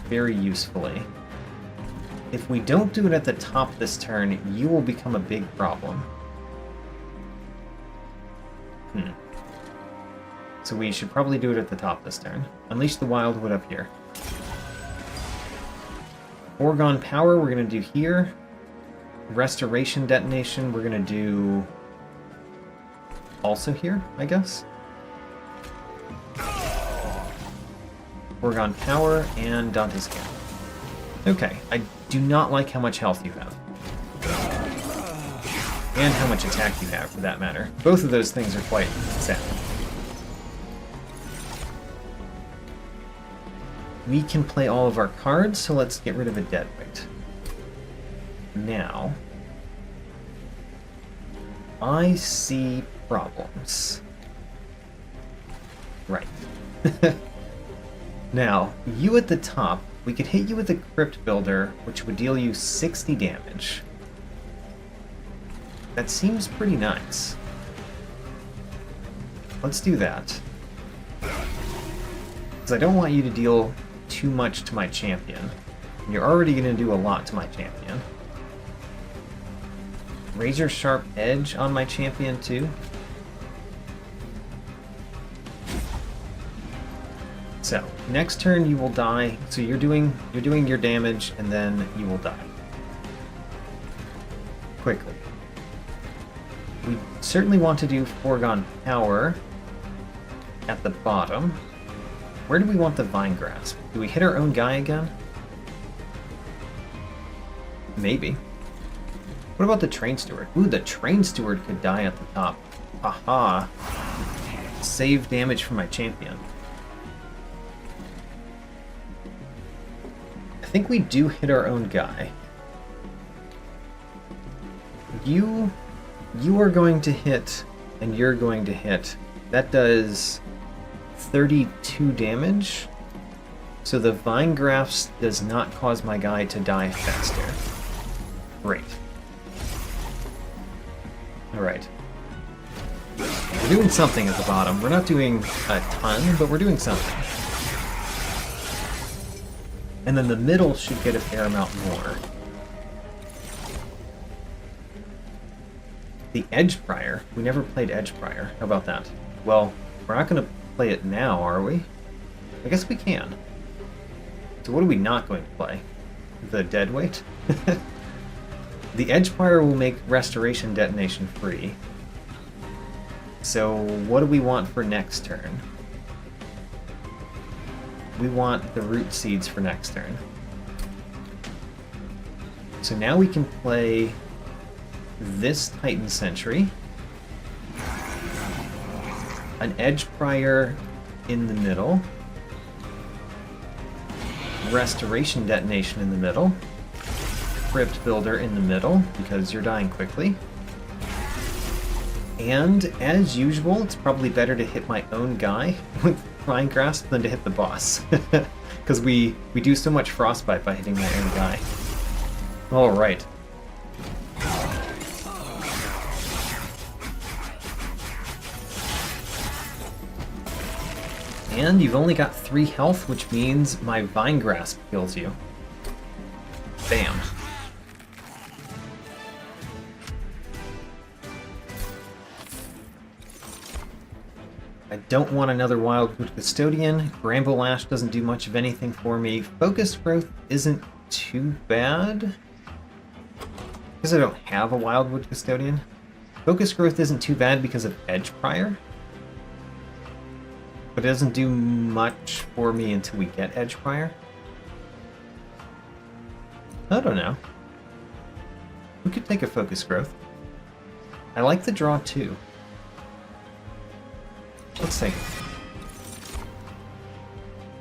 very usefully. If we don't do it at the top this turn, you will become a big problem. So we should probably do it at the top this turn. Unleash the Wildwood up here. Foregone Power we're going to do here. Restoration Detonation we're going to do also here, I guess. Oregon Power and Dante's Camp. Okay, I do not like how much health you have. And how much attack you have, for that matter. Both of those things are quite sad. We can play all of our cards, so let's get rid of a deadweight. Now, I see problems. Right. Now, you at the top, we could hit you with a Crypt Builder, which would deal you 60 damage. That seems pretty nice. Let's do that. Because I don't want you to deal too much to my champion. You're already going to do a lot to my champion. Razor Sharp Edge on my champion too. So, next turn you will die. So you're doing your damage and then you will die. Quickly. We certainly want to do Foregone Power at the bottom. Where do we want the Vine Grasp? Do we hit our own guy again? Maybe. What about the Train Steward? Ooh, the Train Steward could die at the top. Aha! Save damage for my champion. I think we do hit our own guy. You are going to hit, and you're going to hit. That does 32 damage. So the Vine Grasp does not cause my guy to die faster. Great. Alright. We're doing something at the bottom. We're not doing a ton, but we're doing something. And then the middle should get a fair amount more. The Edge Prior. We never played Edge Prior. How about that? Well, we're not going to play it now, are we? I guess we can. So what are we not going to play? The Deadweight? The Edge Prior will make Restoration Detonation free. So what do we want for next turn? We want the Root Seeds for next turn. So now we can play this Titan Sentry, an Edge Prior in the middle, Restoration Detonation in the middle, Crypt Builder in the middle, because you're dying quickly. And, as usual, it's probably better to hit my own guy with Vine Grasp than to hit the boss. Because we do so much Frostbite by hitting my own guy. Alright. And you've only got 3 health, which means my Vine Grasp kills you. Bam. I don't want another Wildwood Custodian. Bramble Lash doesn't do much of anything for me. Focus Growth isn't too bad. Because I don't have a Wildwood Custodian. Focus Growth isn't too bad because of Edge Prior. But it doesn't do much for me until we get Edge Prior. I don't know. We could take a Focus Growth. I like the draw too. Let's take it.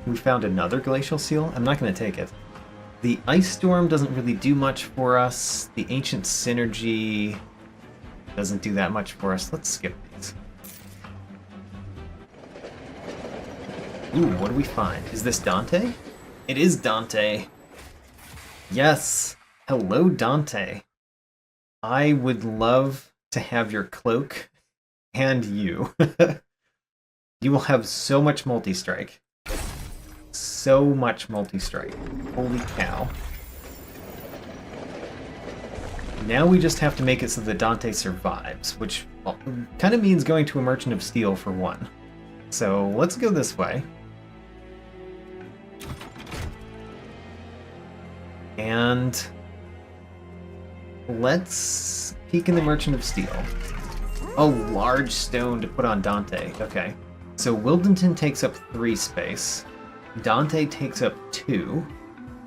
We found another Glacial Seal. I'm not going to take it. The Ice Storm doesn't really do much for us. The Ancient Synergy doesn't do that much for us. Let's skip these. Ooh, what do we find? Is this Dante? It is Dante. Yes. Hello, Dante. I would love to have your cloak and you. You will have so much multi-strike. So much multi-strike. Holy cow. Now we just have to make it so that Dante survives, which kind of means going to a Merchant of Steel for 1. So let's go this way. And Let's peek in the Merchant of Steel. Oh, large stone to put on Dante. Okay. So Wildenton takes up 3 space. Dante takes up 2.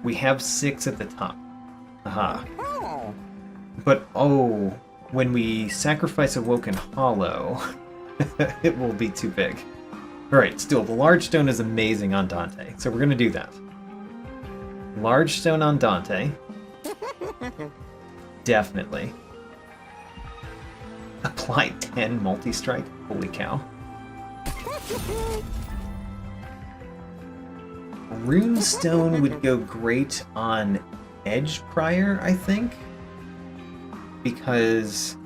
We have 6 at the top. Aha. But, oh, when we sacrifice Awoken Hollow, it will be too big. Alright, still, the large stone is amazing on Dante, so we're going to do that. Large stone on Dante. Definitely. Apply 10 multi-strike? Holy cow. Runestone would go great on Edge Prior, I think. Because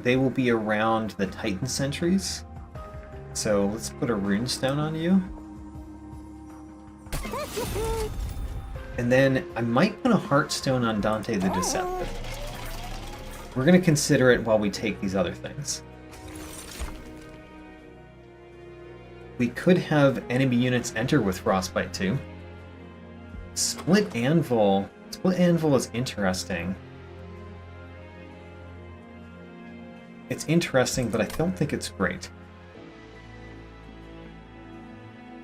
they will be around the Titan Sentries. So let's put a Runestone on you. And then I might put a Heartstone on Dante the Deceptive. We're going to consider it while we take these other things. We could have enemy units enter with Frostbite too. Split Anvil. Split Anvil is interesting. It's interesting, but I don't think it's great.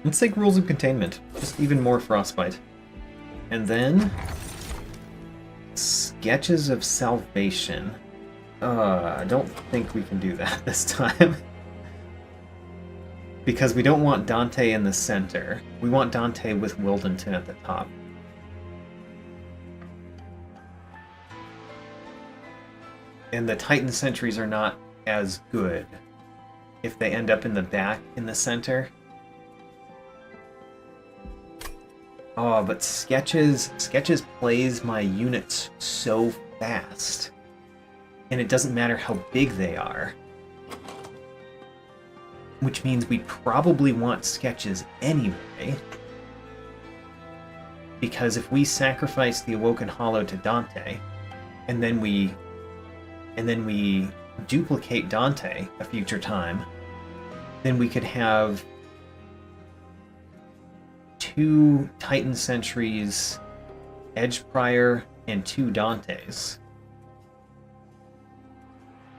Let's take Rules of Containment. Just even more Frostbite. And then... Sketches of Salvation. I don't think we can do that this time. Because we don't want Dante in the center. We want Dante with Wildenton at the top. And the Titan Sentries are not as good if they end up in the back in the center. Oh, but Sketches plays my units so fast. And it doesn't matter how big they are. Which means we probably want Sketches anyway. Because if we sacrifice the Awoken Hollow to Dante, and then we duplicate Dante a future time, then we could have 2 Titan Sentries, Edge Prior, and 2 Dantes.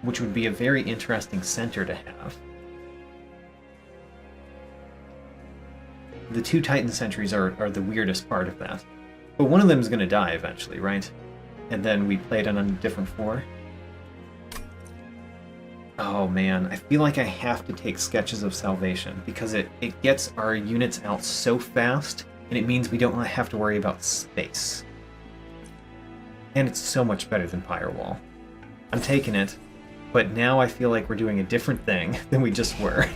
Which would be a very interesting center to have. The 2 Titan Sentries are the weirdest part of that. But one of them is going to die eventually, right? And then we play it on a different floor. Oh man, I feel like I have to take Sketches of Salvation, because it gets our units out so fast, and it means we don't have to worry about space. And it's so much better than Firewall. I'm taking it, but now I feel like we're doing a different thing than we just were.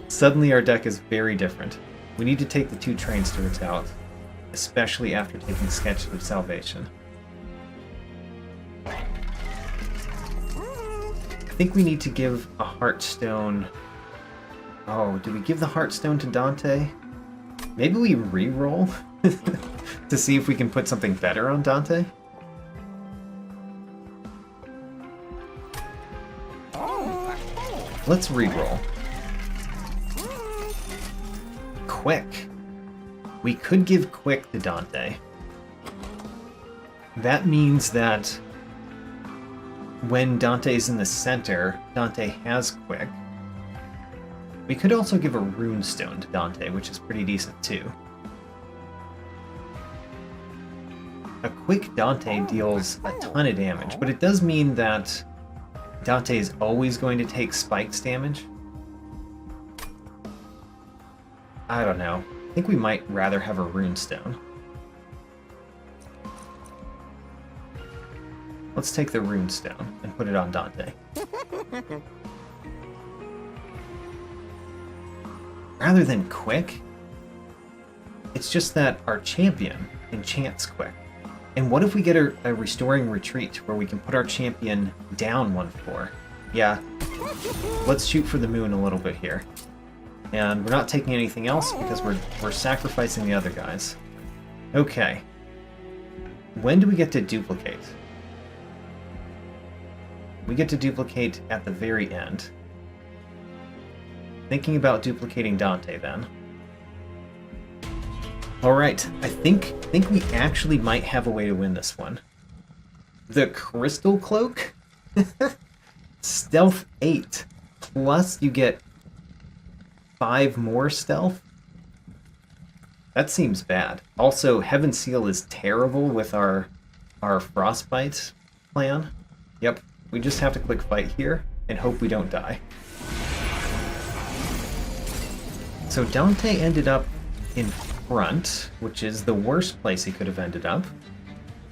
Suddenly our deck is very different. We need to take the 2 train stewards out, especially after taking Sketches of Salvation. I think we need to give a Heartstone... Oh, do we give the Heartstone to Dante? Maybe we re-roll to see if we can put something better on Dante? Let's re-roll. Quick. We could give Quick to Dante. That means that when Dante's in the center, Dante has Quick. We could also give a Runestone to Dante, which is pretty decent too. A Quick Dante deals a ton of damage, but it does mean that Dante is always going to take spikes damage. I don't know. I think we might rather have a Runestone. Let's take the Runestone and put it on Dante. Rather than Quick, it's just that our champion enchants Quick. And what if we get a Restoring Retreat where we can put our champion down 1 floor? Yeah, let's shoot for the moon a little bit here. And we're not taking anything else because we're sacrificing the other guys. Okay. When do we get to duplicate? We get to duplicate at the very end. Thinking about duplicating Dante then. Alright, I think we actually might have a way to win this one. the Crystal Cloak? Stealth 8. Plus you get 5 more stealth? That seems bad. Also, Heaven Seal is terrible with our Frostbite plan. Yep, we just have to click fight here and hope we don't die. So Dante ended up in front, which is the worst place he could have ended up.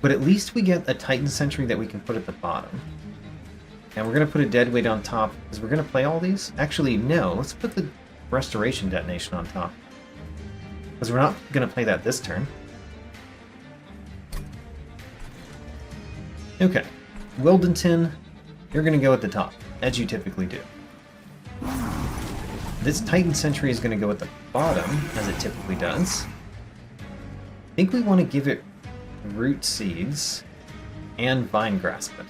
But at least we get a Titan Sentry that we can put at the bottom. And we're going to put a Deadweight on top, because we're going to play all these? Actually, no. Let's put the Restoration Detonation on top. Because we're not going to play that this turn. Okay. Wildenton, you're going to go at the top, as you typically do. This Titan Sentry is going to go at the bottom, as it typically does. I think we want to give it Root Seeds and Vine Grasp it.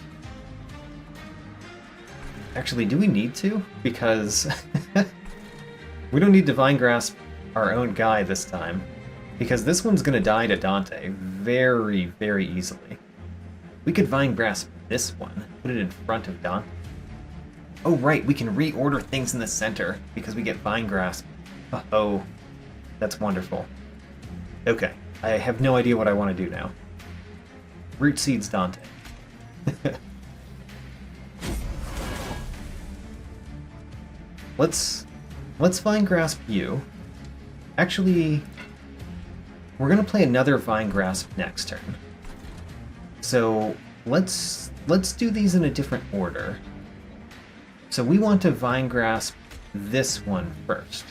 Actually, do we need to? Because we don't need to Vine Grasp our own guy this time, because this one's going to die to Dante very, very easily. We could Vine Grasp this one, put it in front of Dante. Oh right, we can reorder things in the center because we get Vine Grasp. Oh, that's wonderful. Okay, I have no idea what I want to do now. Root Seeds Dante. Let's Vine Grasp you. Actually, we're gonna play another Vine Grasp next turn. So let's do these in a different order. So we want to Vine Grasp this one first.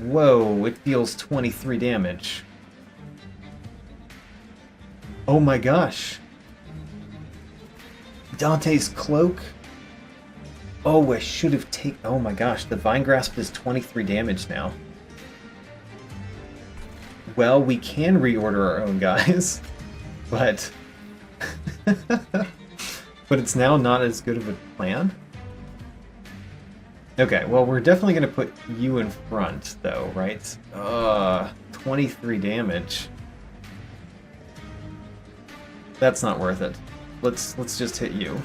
Whoa, it deals 23 damage. Oh my gosh. Dante's Cloak. Oh, I should have taken... Oh my gosh, the Vine Grasp is 23 damage now. Well, we can reorder our own guys, but... but it's now not as good of a plan. Okay, well, we're definitely going to put you in front, though, right? 23 damage. That's not worth it. Let's just hit you.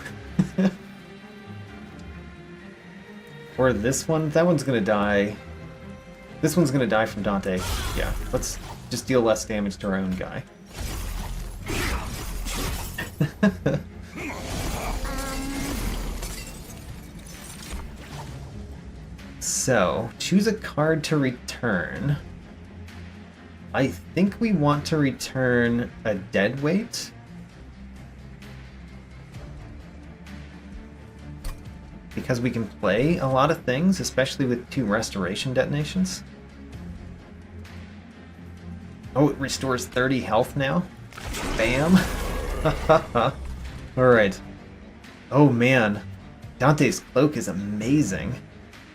Or this one. That one's gonna die. This one's gonna die from Dante. Yeah, let's just deal less damage to our own guy. So, choose a card to return. I think we want to return a Deadweight. Because we can play a lot of things, especially with 2 Restoration Detonations. Oh, it restores 30 health now? Bam! Alright. Oh man. Dante's Cloak is amazing.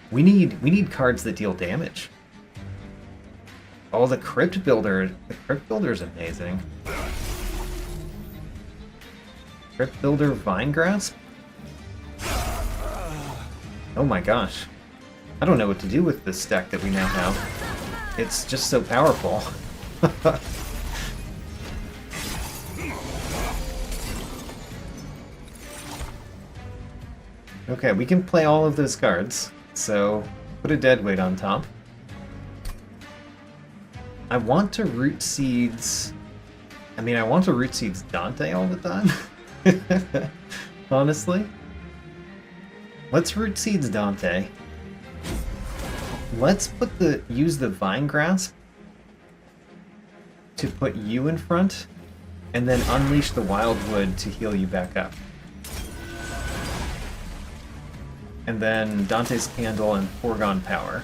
We need cards that deal damage. Oh, the Crypt Builder. The Crypt Builder is amazing. Crypt Builder Vine Grasp? Oh my gosh. I don't know what to do with this deck that we now have. It's just so powerful. Okay, we can play all of those cards. So, put a Deadweight on top. I want to Root Seeds... I mean, I want to Root Seeds Dante all the time. Honestly. Let's Root Seeds Dante. Let's use the Vine Grasp to put you in front, and then unleash the Wildwood to heal you back up. And then Dante's Candle and Foregone Power.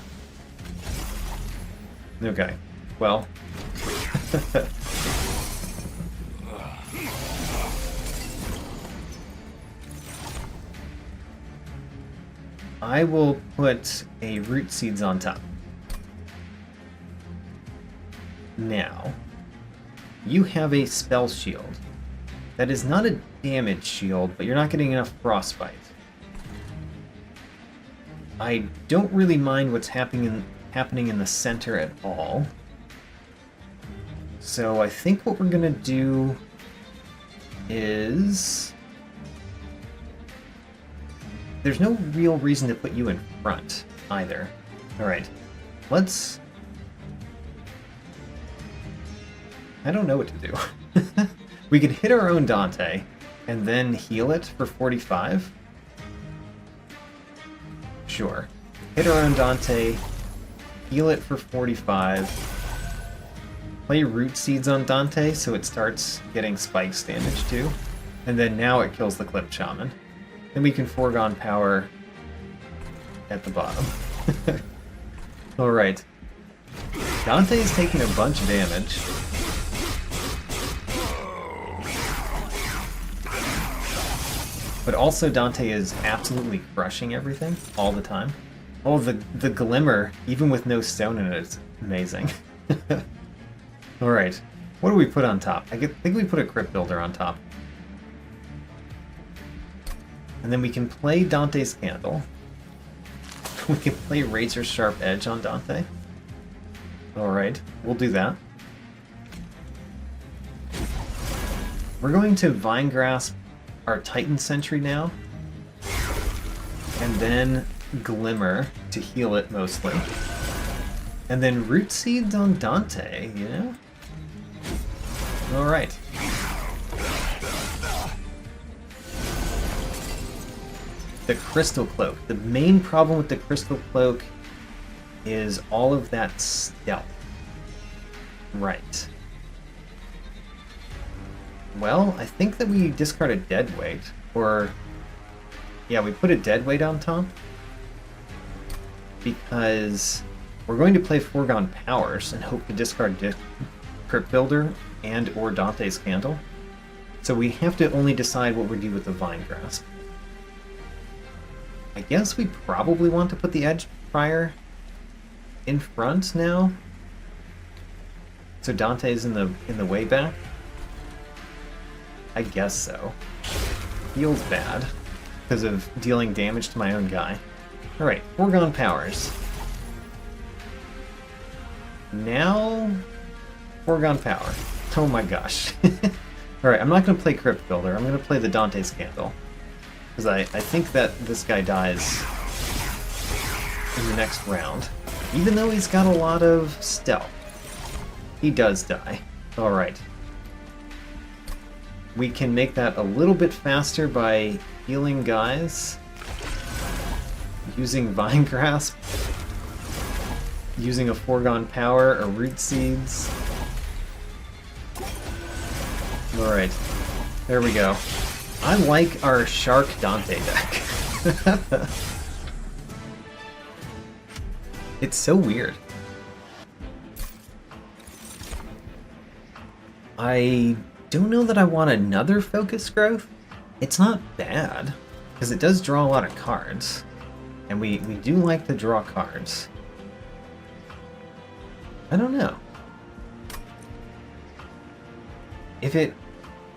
Okay, well... I will put a Root Seeds on top. Now, you have a Spell Shield. That is not a damage shield, but you're not getting enough Frostbite. I don't really mind what's happening in the center at all. So I think what we're gonna do is... There's no real reason to put you in front, either. Alright, let's... I don't know what to do. We could hit our own Dante, and then heal it for 45. Sure. Hit our own Dante, heal it for 45. Play Root Seeds on Dante so it starts getting spikes damage too. And then now it kills the Clip Shaman. Then we can Foregone Power at the bottom. Alright. Dante is taking a bunch of damage. But also Dante is absolutely crushing everything all the time. Oh, the glimmer, even with no stone in it, is amazing. Alright, what do we put on top? I think we put a Crypt Builder on top. And then we can play Dante's Candle. We can play Razor Sharp Edge on Dante. Alright, we'll do that. We're going to Vine Grasp our Titan Sentry now, and then Glimmer to heal it mostly, and then Root Seeds on Dante, you know? Alright. The Crystal Cloak. The main problem with the Crystal Cloak is all of that stealth. Right. Well, I think that we discard a Deadweight, or... Yeah, we put a Deadweight on top, because we're going to play Foregone Powers and hope to discard Crypt Builder and or Dante's Candle. So we have to only decide what we do with the Vine Grasp. I guess we probably want to put the Edge Prior in front now, so Dante's in the way back. I guess so. Feels bad because of dealing damage to my own guy. Alright, Foregone Powers. Now, Foregone Power. Oh my gosh. Alright, I'm not going to play Crypt Builder. I'm going to play the Dante's Candle. Because I think that this guy dies in the next round. Even though he's got a lot of stealth. He does die. Alright. We can make that a little bit faster by healing guys, using Vine Grasp, using a Foregone Power, or Root Seeds. Alright, there we go. I like our Shark Dante deck. It's so weird. I don't know that I want another Focus Growth. It's not bad, because it does draw a lot of cards. And we do like to draw cards. I don't know. If it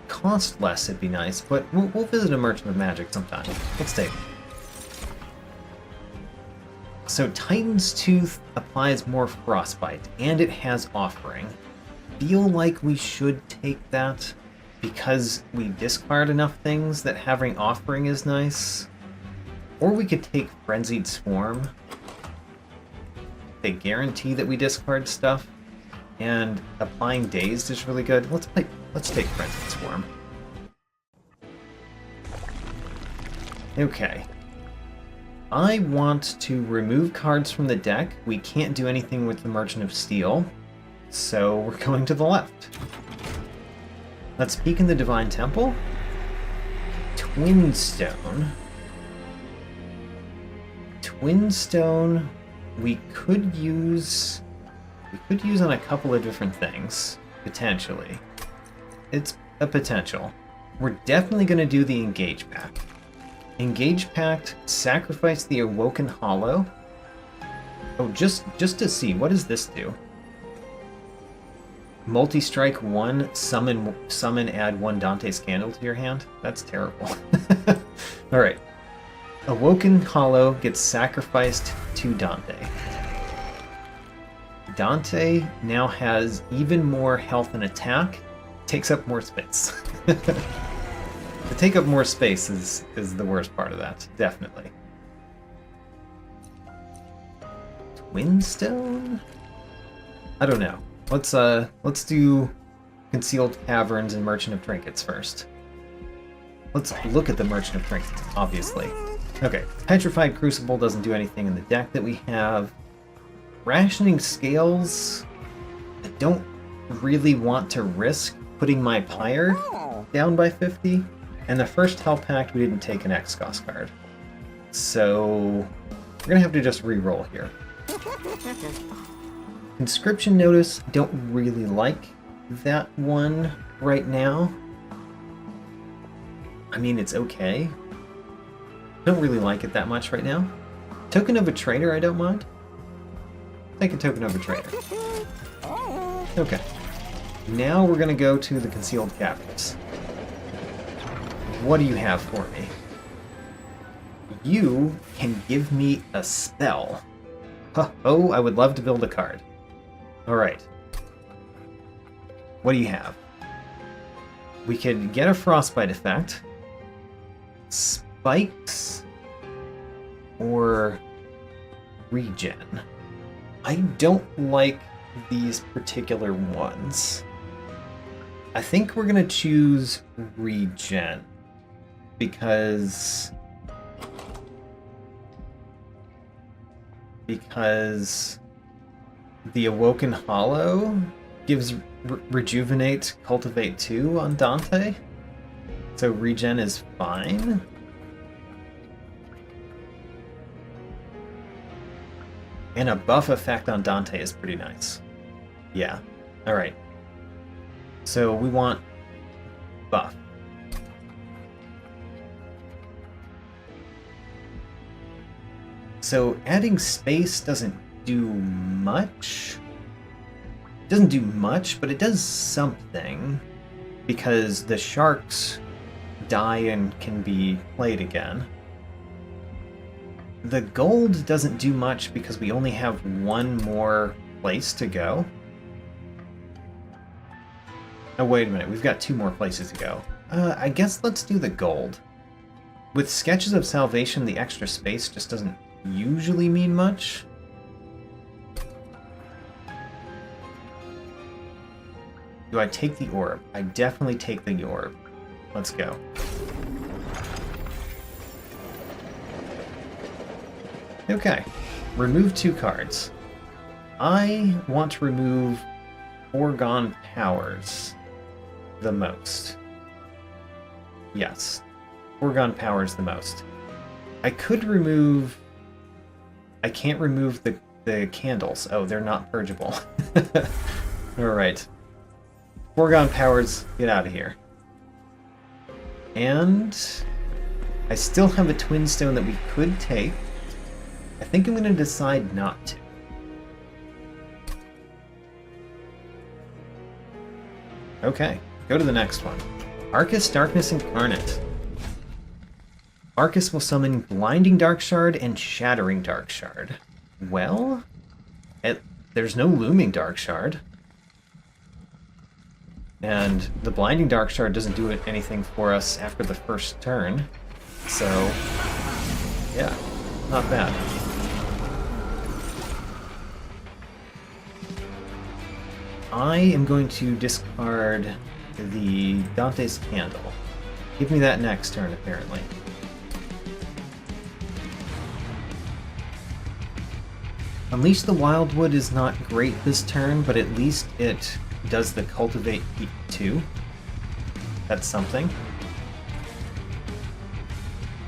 cost less, it'd be nice, but we'll visit a Merchant of Magic sometime. Let's take it. So Titan's Tooth applies more Frostbite, and it has Offering. Feel like we should take that because we discard enough things that having Offering is nice. Or we could take Frenzied Swarm. They guarantee that we discard stuff, and applying Dazed is really good. Let's take Frenzied Swarm. Okay. I want to remove cards from the deck. We can't do anything with the Merchant of Steel, so we're going to the left. Let's peek in the Divine Temple. Twinstone. Twinstone we could use on a couple of different things, potentially. It's a potential. We're definitely going to do the Engage Pact. Engage Pact, sacrifice the Awoken Hollow. Oh, just to see, what does this do? Multi-strike 1, summon, add 1 Dante's Candle to your hand? That's terrible. Alright. Awoken Hollow gets sacrificed to Dante. Dante now has even more health and attack, takes up more space. To take up more space is the worst part of that, definitely. Twinstone? I don't know. Let's do Concealed Caverns and Merchant of Trinkets first. Let's look at the Merchant of Trinkets, obviously. Okay, Petrified Crucible doesn't do anything in the deck that we have. Rationing Scales, I don't really want to risk putting my Pyre down by 50. And the first Hell Pact, we didn't take an Exos card. So we're gonna have to just re-roll here. Conscription Notice, don't really like that one right now. I mean, it's okay. Don't really like it that much right now. Token of a Traitor, I don't mind. Take a Token of a Traitor. Okay. Now we're gonna go to the Concealed Caverns. What do you have for me? You can give me a spell. Oh, I would love to build a card. Alright. What do you have? We could get a Frostbite effect, Spikes, or Regen. I don't like these particular ones. I think we're gonna choose Regen because the Awoken Hollow gives Rejuvenate, Cultivate 2 on Dante, so Regen is fine. And a buff effect on Dante is pretty nice. Yeah, alright. So we want buff. So adding space doesn't do much. It doesn't do much, but it does something. Because the sharks die and can be played again. The gold doesn't do much because we only have one more place to go. Oh, wait a minute. We've got 2 more places to go. I guess let's do the gold. With Sketches of Salvation, the extra space just doesn't usually mean much. Do I take the orb? I definitely take the orb. Let's go. Okay. Remove 2 cards. I want to remove Foregone Powers the most. Yes. Foregone Powers the most. I could remove... I can't remove the candles. Oh, they're not purgeable. Alright. Foregone Powers, get out of here. And I still have a Twin Stone that we could take. I think I'm going to decide not to. Okay, go to the next one. Archus, Darkness Incarnate. Archus will summon Blinding Dark Shard and Shattering Dark Shard. Well, there's no Looming Dark Shard. And the Blinding Dark Shard doesn't do anything for us after the first turn. So, yeah, not bad. I am going to discard the Dante's Candle. Give me that next turn, apparently. Unleash the Wildwood is not great this turn, but at least it does the Cultivate 2. That's something.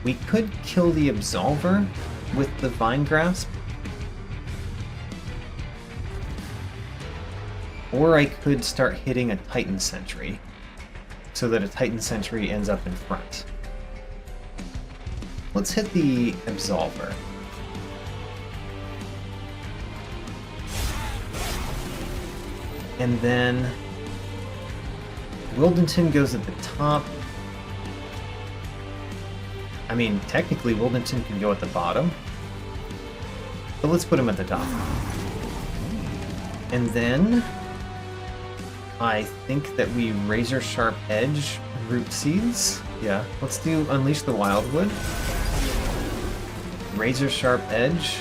We could kill the Absolver with the Vine Grasp. Or I could start hitting a Titan Sentry, so that a Titan Sentry ends up in front. Let's hit the Absolver. And then Wildenton goes at the top. I mean, technically Wildenton can go at the bottom, but let's put him at the top. And then I think that we Razor Sharp Edge Root Seeds. Yeah, let's do Unleash the Wildwood. Razor Sharp Edge.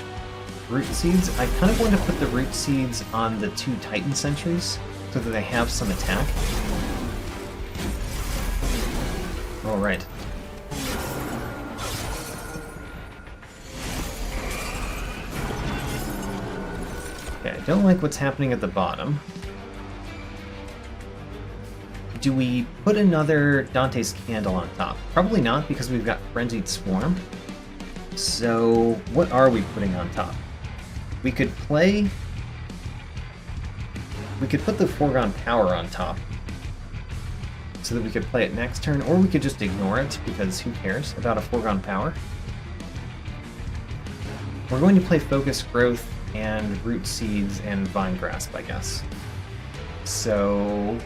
Root Seeds. I kind of want to put the Root Seeds on the 2 Titan Sentries so that they have some attack. Alright. Okay, I don't like what's happening at the bottom. Do we put another Dante's Candle on top? Probably not, because we've got Frenzied Swarm. So, what are we putting on top? We could put the Foregone Power on top, so that we could play it next turn, or we could just ignore it, because who cares about a Foregone Power? We're going to play Focus Growth and Root Seeds and Vine Grasp, I guess. So,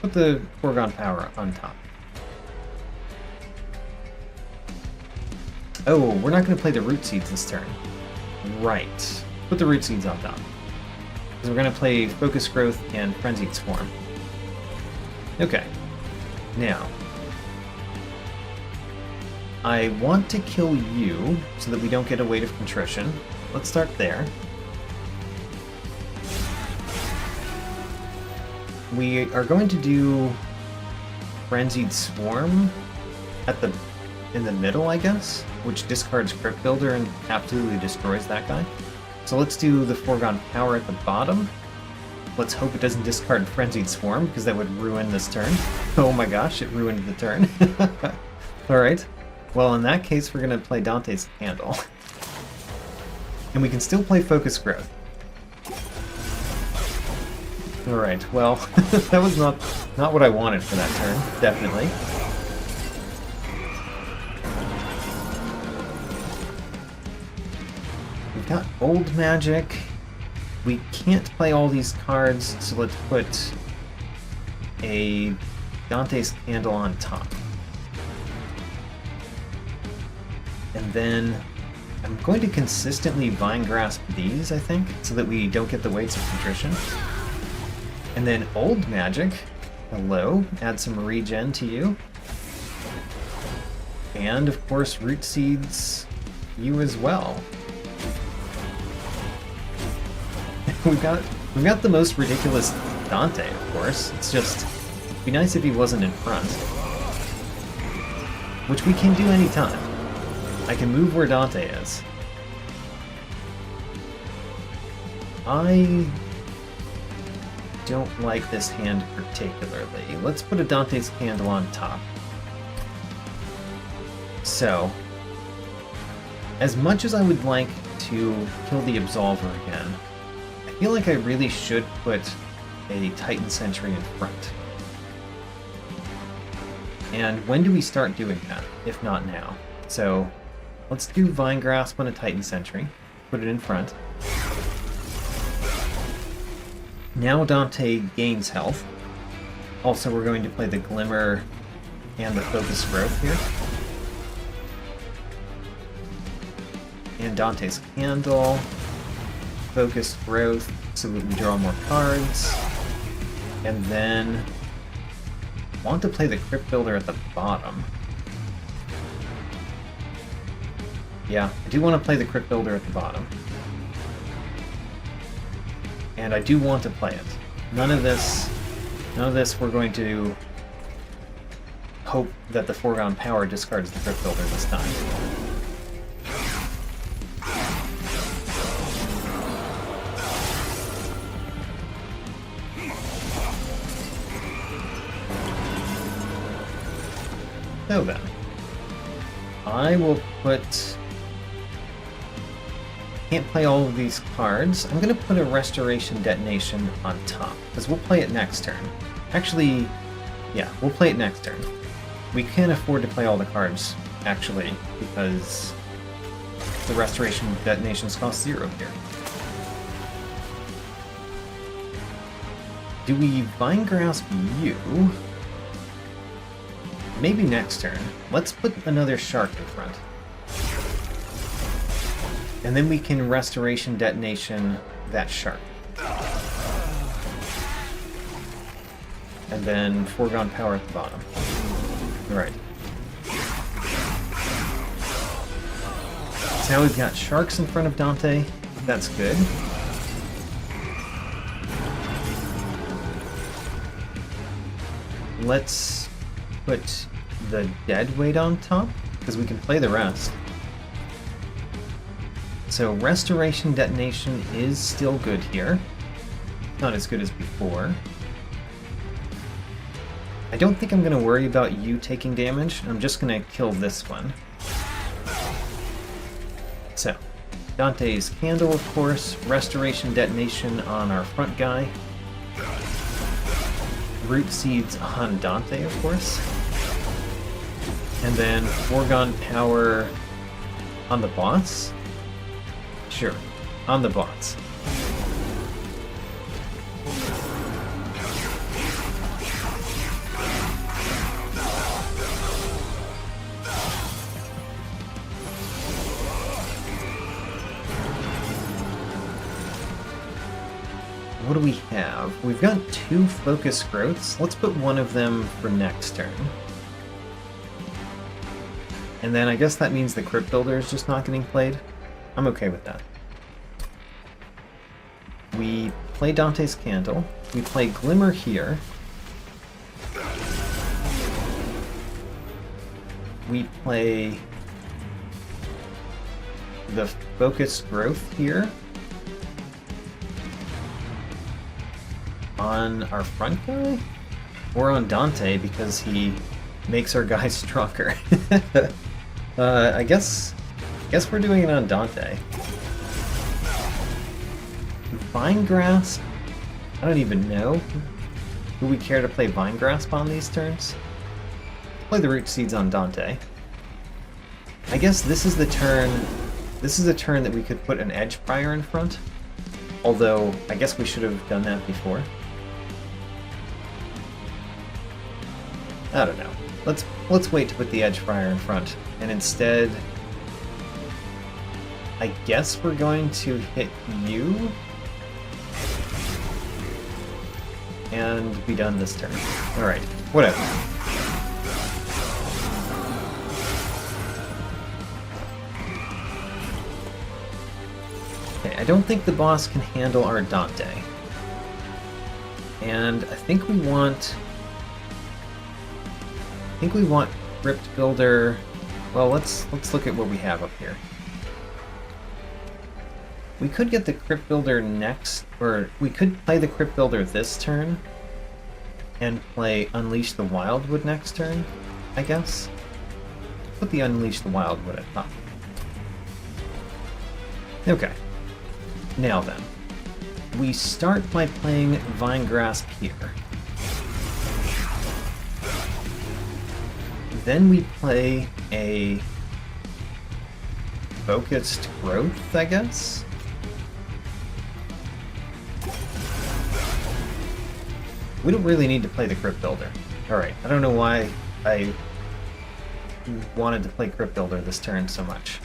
put the Foregone Power on top. Oh, we're not going to play the Root Seeds this turn. Right. Put the Root Seeds on top. Because we're going to play Focus Growth and Frenzied Swarm. Okay. Now, I want to kill you so that we don't get a Weight of Contrition. Let's start there. We are going to do Frenzied Swarm in the middle, I guess, which discards Crypt Builder and absolutely destroys that guy. So let's do the Foregone Power at the bottom. Let's hope it doesn't discard Frenzied Swarm, because that would ruin this turn. Oh my gosh, it ruined the turn. Alright. Well, in that case, we're going to play Dante's Candle. And we can still play Focus Growth. Alright, well, that was not what I wanted for that turn, definitely. We've got Old Magic. We can't play all these cards, so let's put a Dante's Candle on top. And then I'm going to consistently Vine Grasp these, I think, so that we don't get the Weights of Contrition. And then Old Magic, hello, add some regen to you. And of course, Root Seeds you as well. We've got the most ridiculous Dante, of course. It's just, it'd be nice if he wasn't in front. Which we can do anytime. I can move where Dante is. I don't like this hand particularly. Let's put a Dante's Candle on top. So, as much as I would like to kill the Absolver again, I feel like I really should put a Titan Sentry in front. And when do we start doing that, if not now? So, let's do Vine Grasp on a Titan Sentry. Put it in front. Now Dante gains health. Also, we're going to play the Glimmer and the Focus Growth here. And Dante's Candle. Focus Growth so that we draw more cards. And then want to play the Crypt Builder at the bottom. Yeah, I do want to play the Crypt Builder at the bottom. And I do want to play it. None of this we're going to hope that the Foregone Power discards the Crypt Builder this time. So then, I will put... Can't play all of these cards. I'm going to put a Restoration Detonation on top, because we'll play it next turn. Actually, yeah, we'll play it next turn. We can't afford to play all the cards, actually, because the Restoration Detonations cost 0 here. Do we Vine Grasp you? Maybe next turn. Let's put another Shark in front. And then we can Restoration Detonation that Shark. And then Foregone Power at the bottom. Alright. So now we've got sharks in front of Dante. That's good. Let's put the dead weight on top, because we can play the rest. So Restoration Detonation is still good here. Not as good as before. I don't think I'm going to worry about you taking damage. I'm just going to kill this one. So, Dante's Candle, of course. Restoration Detonation on our front guy. Root Seeds on Dante, of course. And then Foregone Power on the boss. Sure, on the bots. What do we have? We've got 2 focus growths. Let's put one of them for next turn. And then I guess that means the Crypt Builder is just not getting played. I'm okay with that. We play Dante's Candle. We play Glimmer here. We play the Focus Growth here on our front guy? Or on Dante, because he makes our guys stronger. I guess we're doing it on Dante. Vine Grasp? I don't even know. Do we care to play Vine Grasp on these turns? Play the Root Seeds on Dante. I guess this is the turn. This is a turn that we could put an Edge Prior in front. Although, I guess we should have done that before. I don't know. Let's wait to put the Edge Prior in front. And instead, I guess we're going to hit you and be done this turn. Alright, whatever. Okay, I don't think the boss can handle our Dante. And I think we want Crypt Builder. Well, let's look at what we have up here. We could get the Crypt Builder next, or we could play the Crypt Builder this turn and play Unleash the Wildwood next turn, I guess. Put the Unleash the Wildwood at top. Okay. Now then, we start by playing Vine Grasp here. Then we play a Focused Growth, I guess? We don't really need to play the Crypt Builder. Alright, I don't know why I wanted to play Crypt Builder this turn so much.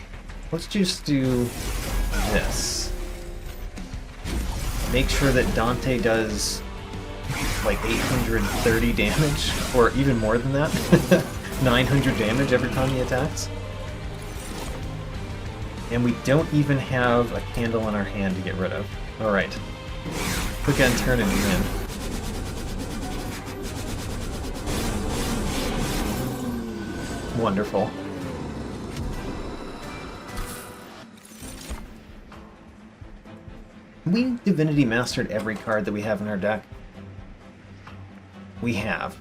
Let's just do this. Make sure that Dante does like 830 damage, or even more than that. 900 damage every time he attacks. And we don't even have a candle in our hand to get rid of. Alright. Quick end turn and win. Wonderful. We Divinity Mastered every card that we have in our deck. We have.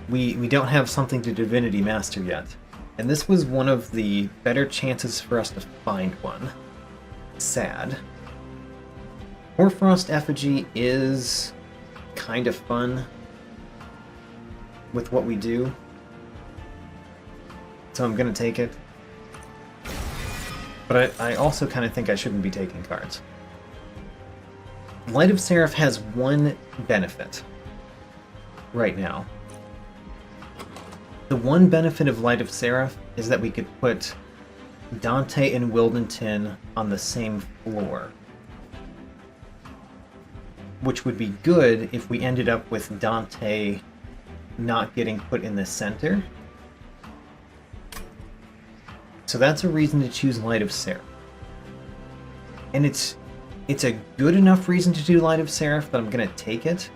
We don't have something to Divinity Master yet. And this was one of the better chances for us to find one. Sad. Hoarfrost Effigy is kind of fun with what we do. So I'm gonna take it. But I also kind of think I shouldn't be taking cards. Light of Seraph has one benefit right now. The one benefit of Light of Seraph is that we could put Dante and Wildenton on the same floor. Which would be good if we ended up with Dante not getting put in the center. So that's a reason to choose Light of Seraph. And it's a good enough reason to do Light of Seraph that I'm going to take it.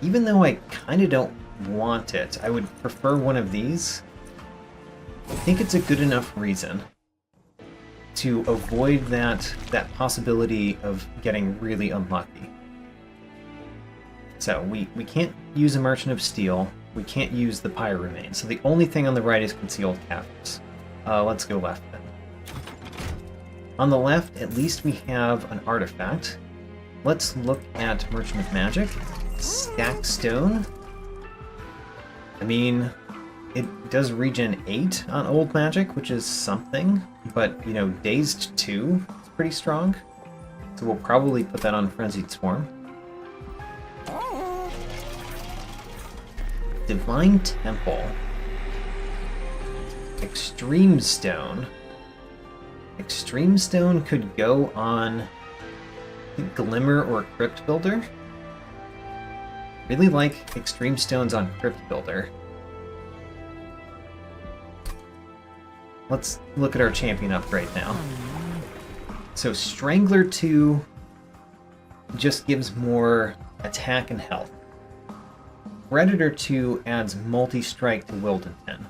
Even though I kind of don't want it. I would prefer one of these. I think it's a good enough reason to avoid that possibility of getting really unlucky. So we can't use a Merchant of Steel. We can't use the Pyromane. So the only thing on the right is Concealed Caverns. Let's go left then. On the left, at least we have an artifact. Let's look at Merchant of Magic. Stack Stone. I mean, it does regen 8 on Old Magic, which is something, but, you know, Dazed 2 is pretty strong. So we'll probably put that on Frenzied Swarm. Divine Temple. Extreme Stone. Extreme Stone could go on, I think, Glimmer or Crypt Builder. Really like Extreme Stones on Crypt Builder. Let's look at our champion upgrade now. So Strangler 2 just gives more attack and health. Predator 2 adds multi-strike to Wildenton.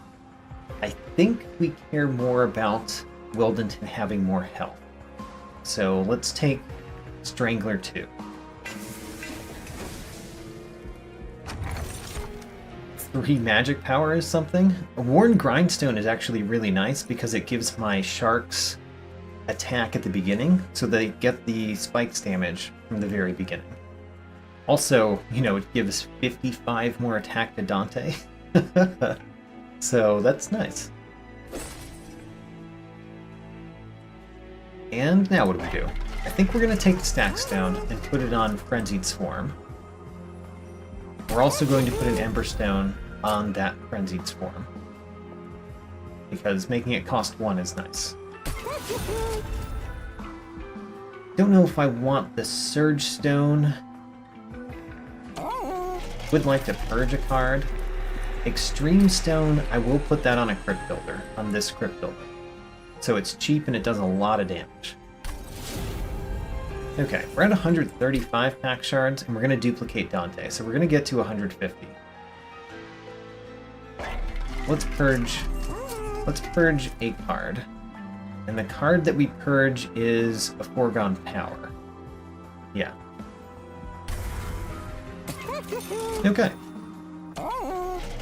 I think we care more about Wildenton having more health. So let's take Strangler 2. 3 magic power is something. A Worn Grindstone is actually really nice because it gives my sharks attack at the beginning, so they get the spikes damage from the very beginning. Also, you know, it gives 55 more attack to Dante. So that's nice. And now what do we do? I think we're going to take the Stack Stone and put it on Frenzied Swarm. We're also going to put an Ember Stone on that Frenzied Swarm, because making it cost 1 is nice. Don't know if I want the Surge Stone. Would like to purge a card. Extreme Stone, I will put that on a Crypt Builder, on this Crypt Builder. So it's cheap and it does a lot of damage. Okay, we're at 135 pack shards, and we're going to duplicate Dante, so we're going to get to 150. Let's purge a card. And the card that we purge is a Foregone Power. Yeah. Okay.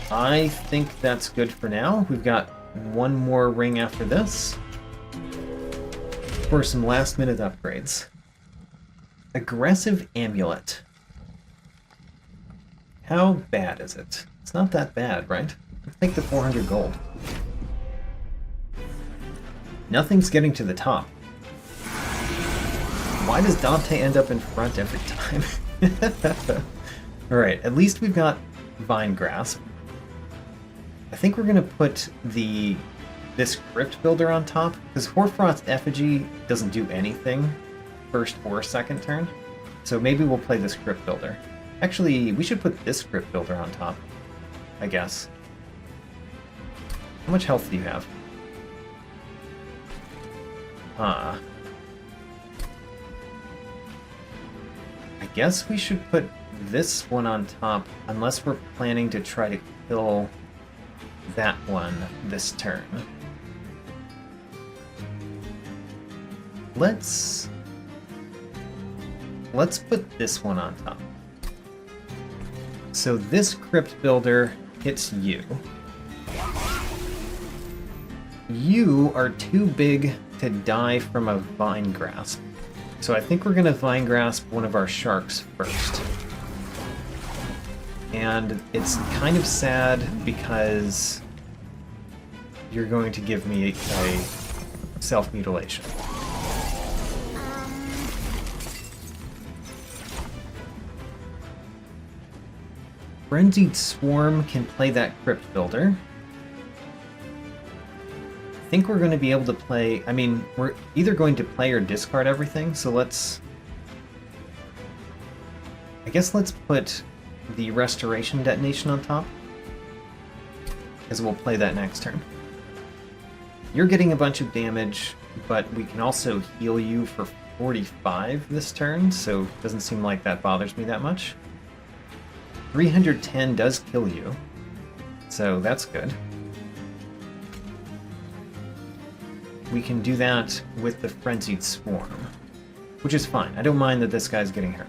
I think that's good for now. We've got one more ring after this for some last-minute upgrades. Aggressive Amulet. How bad is it? It's not that bad, right? Let's take the 400 gold. Nothing's getting to the top. Why does Dante end up in front every time? Alright, at least we've got Vine Grasp. I think we're going to put this Crypt Builder on top, because Hoarfrost's Effigy doesn't do anything first or second turn. So maybe we'll play this Crypt Builder. Actually, we should put this Crypt Builder on top, I guess. How much health do you have? I guess we should put this one on top, unless we're planning to try to kill that one this turn. Let's put this one on top. So this Crypt Builder hits you. You are too big to die from a Vine Grasp. So I think we're going to Vine Grasp one of our sharks first. And it's kind of sad because you're going to give me a self-mutilation. Frenzied Swarm can play that Crypt Builder. I think we're going to be able to play... I mean, we're either going to play or discard everything, so let's... I guess let's put the Restoration Detonation on top. because we'll play that next turn. You're getting a bunch of damage, but we can also heal you for 45 this turn, so it doesn't seem like that bothers me that much. 310 does kill you, so that's good. We can do that with the Frenzied Swarm, which is fine. I don't mind that this guy's getting hurt.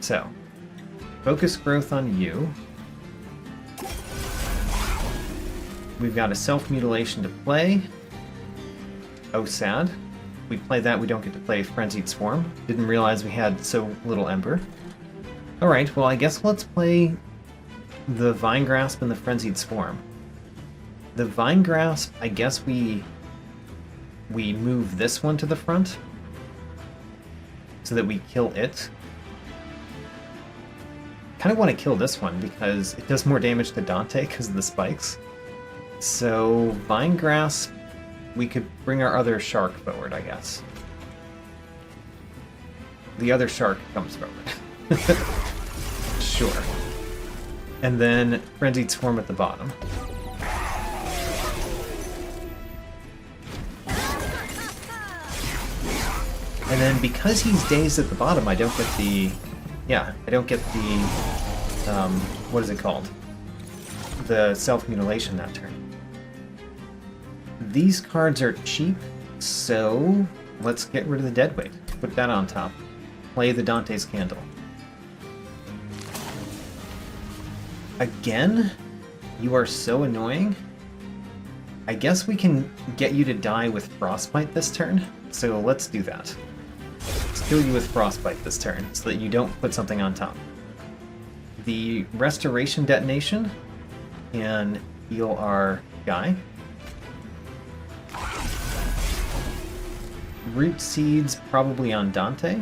So, focus growth on you. We've got a self-mutilation to play. Oh, sad. We play that, we don't get to play Frenzied Swarm. Didn't realize we had so little Ember. Alright, well I guess let's play the Vine Grasp and the Frenzied Swarm. The Vine Grasp, I guess we move this one to the front so that we kill it. Kind of want to kill this one because it does more damage to Dante because of the spikes. So Vine Grasp, we could bring our other shark forward, I guess. The other shark comes forward. Sure. And then Frenzied Swarm at the bottom. And then because he's dazed at the bottom, I don't get the... Yeah, I don't get the... what is it called? The self-mutilation that turn. These cards are cheap, so let's get rid of the Deadweight. Put that on top. Play the Dante's Candle. Again? You are so annoying. I guess we can get you to die with Frostbite this turn, so let's do that. Let's kill you with Frostbite this turn, so that you don't put something on top. The Restoration Detonation can heal our guy. Root Seeds probably on Dante,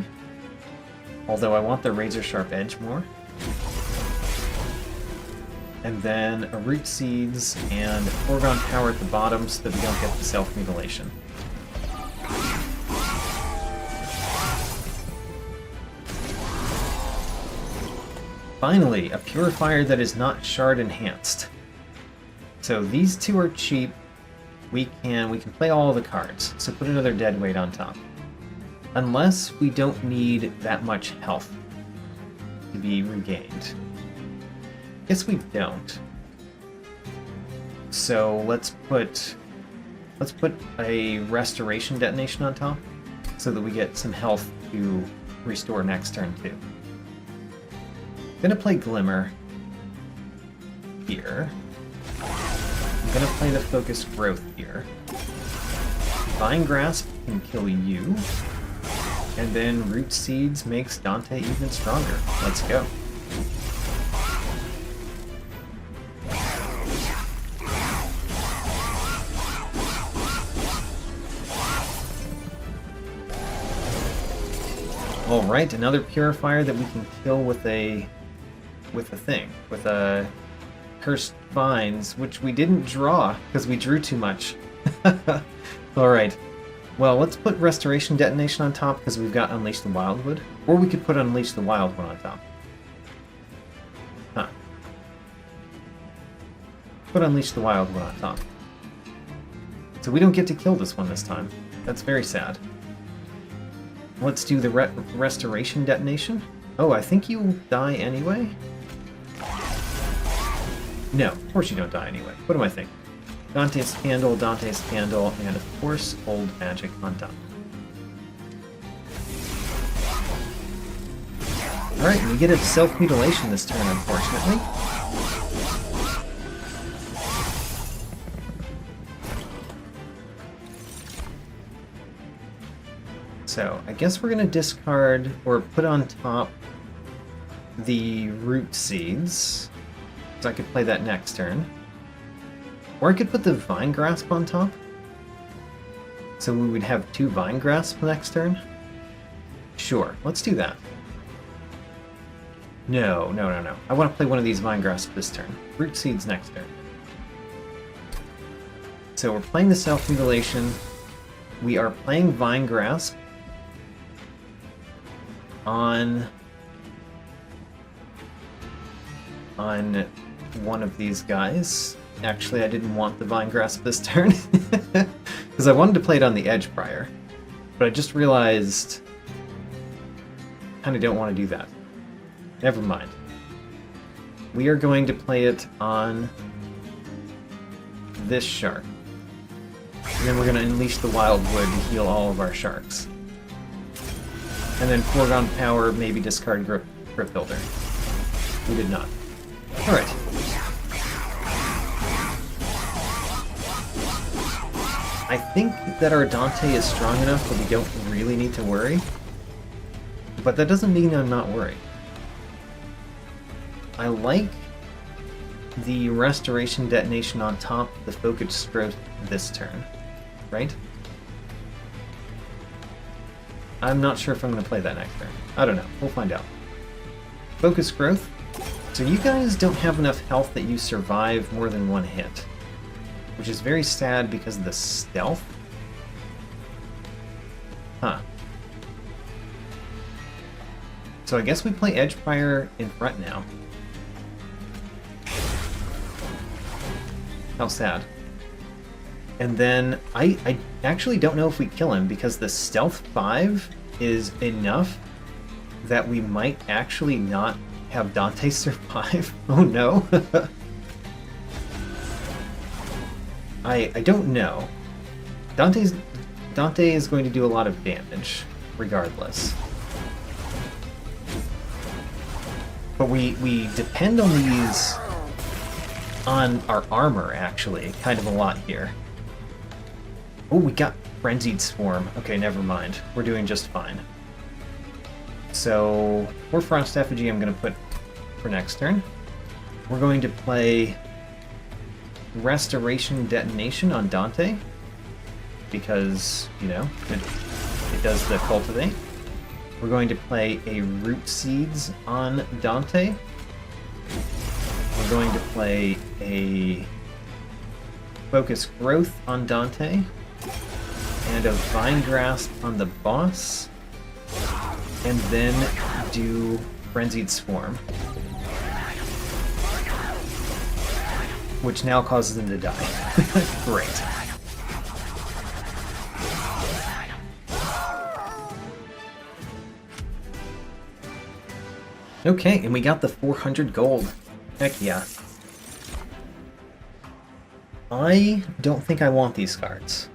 although I want the Razor Sharp Edge more. And then a Root Seeds and Foregone Power at the bottom so that we don't get the self-mutilation. Finally, a Purifier that is not Shard Enhanced. So these two are cheap. We can play all the cards, so put another Deadweight on top. Unless we don't need that much health to be regained. Guess we don't. So let's put a Restoration Detonation on top, so that we get some health to restore next turn too. Gonna play Glimmer here. I'm gonna play the Focus Growth here. Vine Grasp can kill you. And then Root Seeds makes Dante even stronger. Let's go. Alright, another Purifier that we can kill with a Cursed Vines, which we didn't draw because we drew too much. Alright. Well, let's put Restoration Detonation on top because we've got Unleash the Wildwood. Or we could put Unleash the Wild one on top. Huh. Put Unleash the Wild one on top. So we don't get to kill this one this time. That's very sad. Let's do the Restoration Detonation. Oh, I think you die anyway? No, of course you don't die anyway. What am I thinking? Dante's Candle, and of course, Old Magic on top. Alright, we get a self-mutilation this turn, unfortunately. So, I guess we're going to discard, or put on top, the Root Seeds. So I could play that next turn. Or I could put the Vine Grasp on top. So we would have 2 Vine Grasp next turn. Sure, let's do that. No. I want to play one of these Vine Grasp this turn. Root Seeds next turn. So we're playing the Self-Mutilation. We are playing Vine Grasp on one of these guys. Actually, I didn't want the Vine Grasp this turn. Because I wanted to play it on the edge prior. But I just realized... I kind of don't want to do that. Never mind. We are going to play it on this shark. And then we're going to unleash the Wildwood to heal all of our sharks. And then foregone power, maybe discard Grip Builder. We did not. Alright. I think that our Dante is strong enough that we don't really need to worry. But that doesn't mean I'm not worried. I like the Restoration Detonation on top of the Focus Growth this turn, right? I'm not sure if I'm going to play that next turn. I don't know. We'll find out. Focus Growth. So you guys don't have enough health that you survive more than one hit, which is very sad because of the stealth. Huh. So I guess we play Edgeprior in front now. How sad. And then I actually don't know if we kill him because the Stealth 5 is enough that we might actually not have Dante survive. Oh no. I don't know. Dante is going to do a lot of damage, regardless. But we depend on these, on our armor, actually, kind of a lot here. Oh, we got Frenzied Swarm. Okay, never mind. We're doing just fine. So, for Frost Effigy, I'm going to put for next turn. We're going to play Restoration Detonation on Dante, because, you know, it does the Cultivate. We're going to play a Root Seeds on Dante. We're going to play a Focus Growth on Dante, and a Vine Grasp on the boss, and then do Frenzied Swarm, which now causes him to die. Great. Okay, and we got the 400 gold. Heck yeah. I don't think I want these cards.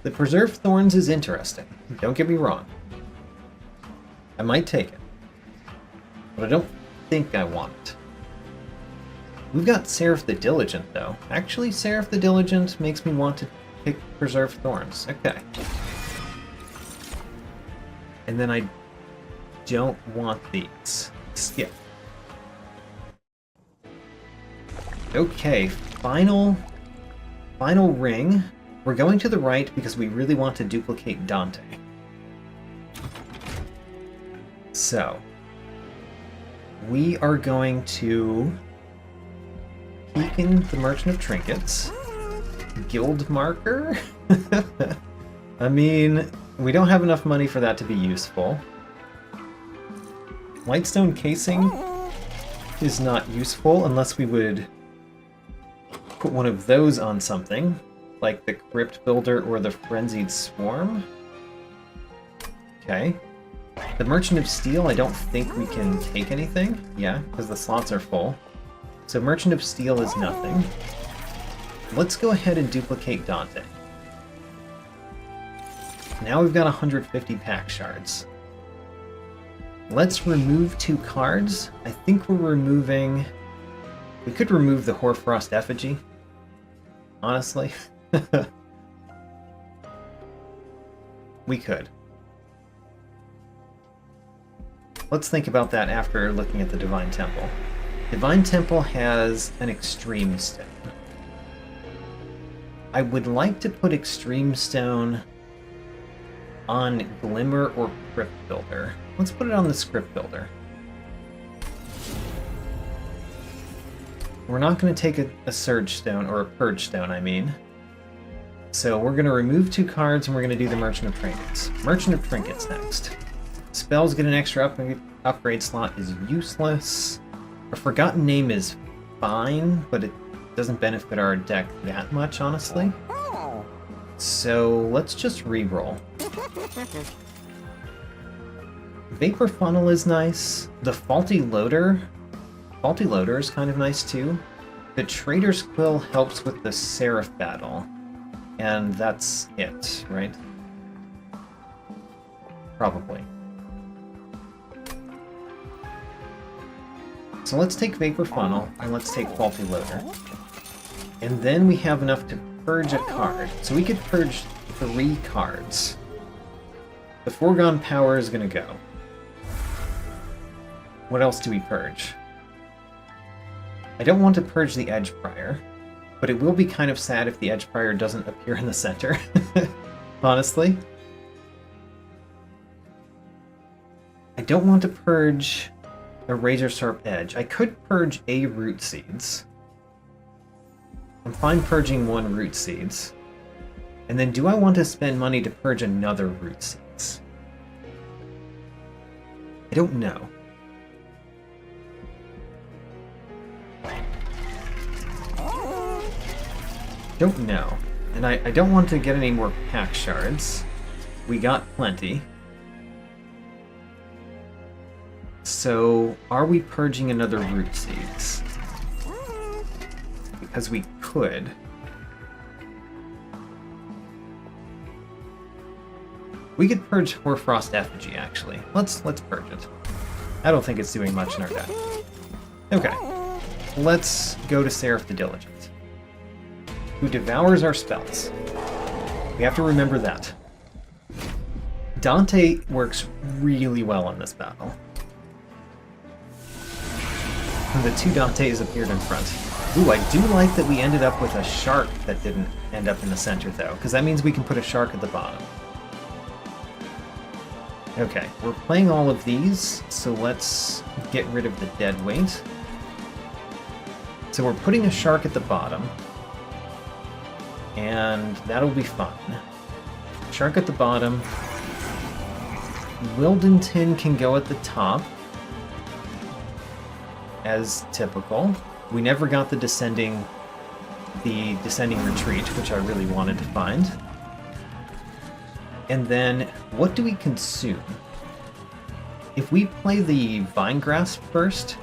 The Preserved Thorns is interesting, don't get me wrong. I might take it, but I don't think I want it. We've got Seraph the Diligent, though. Actually, Seraph the Diligent makes me want to pick Preserved Thorns. Okay. And then I don't want these. Skip. Okay, final ring. We're going to the right because we really want to duplicate Dante. So, we are going to Beacon the Merchant of Trinkets. Guild Marker? I mean, we don't have enough money for that to be useful. Lightstone Casing is not useful unless we would put one of those on something, like the Crypt Builder or the Frenzied Swarm. Okay. The Merchant of Steel, I don't think we can take anything. Yeah, because the slots are full. So Merchant of Steel is nothing. Let's go ahead and duplicate Dante. Now we've got 150 pack shards. Let's remove 2 cards. I think we're removing... We could remove the Hoarfrost Effigy, honestly. We could. Let's think about that after looking at the Divine Temple. Divine Temple has an Extreme Stone. I would like to put Extreme Stone on Glimmer or Crypt Builder. Let's put it on the Crypt Builder. We're not going to take a Surge Stone, or a Purge Stone, I mean. So we're going to remove 2 cards and we're going to do the Merchant of Trinkets. Merchant of Trinkets next. Spells get an extra upgrade slot is useless. A Forgotten Name is fine, but doesn't benefit our deck that much, honestly. So let's just reroll. Vapor Funnel is nice. The Faulty Loader is kind of nice too. The Trader's Quill helps with the Seraph battle. And that's it, right? Probably. So let's take Vapor Funnel, and let's take Faulty Loader. And then we have enough to purge a card. So we could purge 3 cards. The Foregone Power is going to go. What else do we purge? I don't want to purge the Edge Prior, but it will be kind of sad if the Edge Prior doesn't appear in the center, honestly. I don't want to purge a Razor Sharp Edge. I could purge a Root Seeds. I'm fine purging 1 Root Seeds. And then do I want to spend money to purge another Root Seeds? I don't know. Don't know. And I don't want to get any more pack shards. We got plenty. So, are we purging another Root Seeds? Because we could. We could purge Hoarfrost Effigy, actually. Let's purge it. I don't think it's doing much in our deck. Okay. Let's go to Seraph the Diligent, who devours our spells. We have to remember that. Dante works really well in this battle. And the 2 Dantes appeared in front. Ooh, I do like that we ended up with a shark that didn't end up in the center, though, because that means we can put a shark at the bottom. Okay, we're playing all of these, so let's get rid of the dead weight. So we're putting a shark at the bottom, and that'll be fun. Shark at the bottom. Wildenton can go at the top, as typical. We never got the descending retreat, which I really wanted to find. And then, what do we consume? If we play the Vinegrasp first...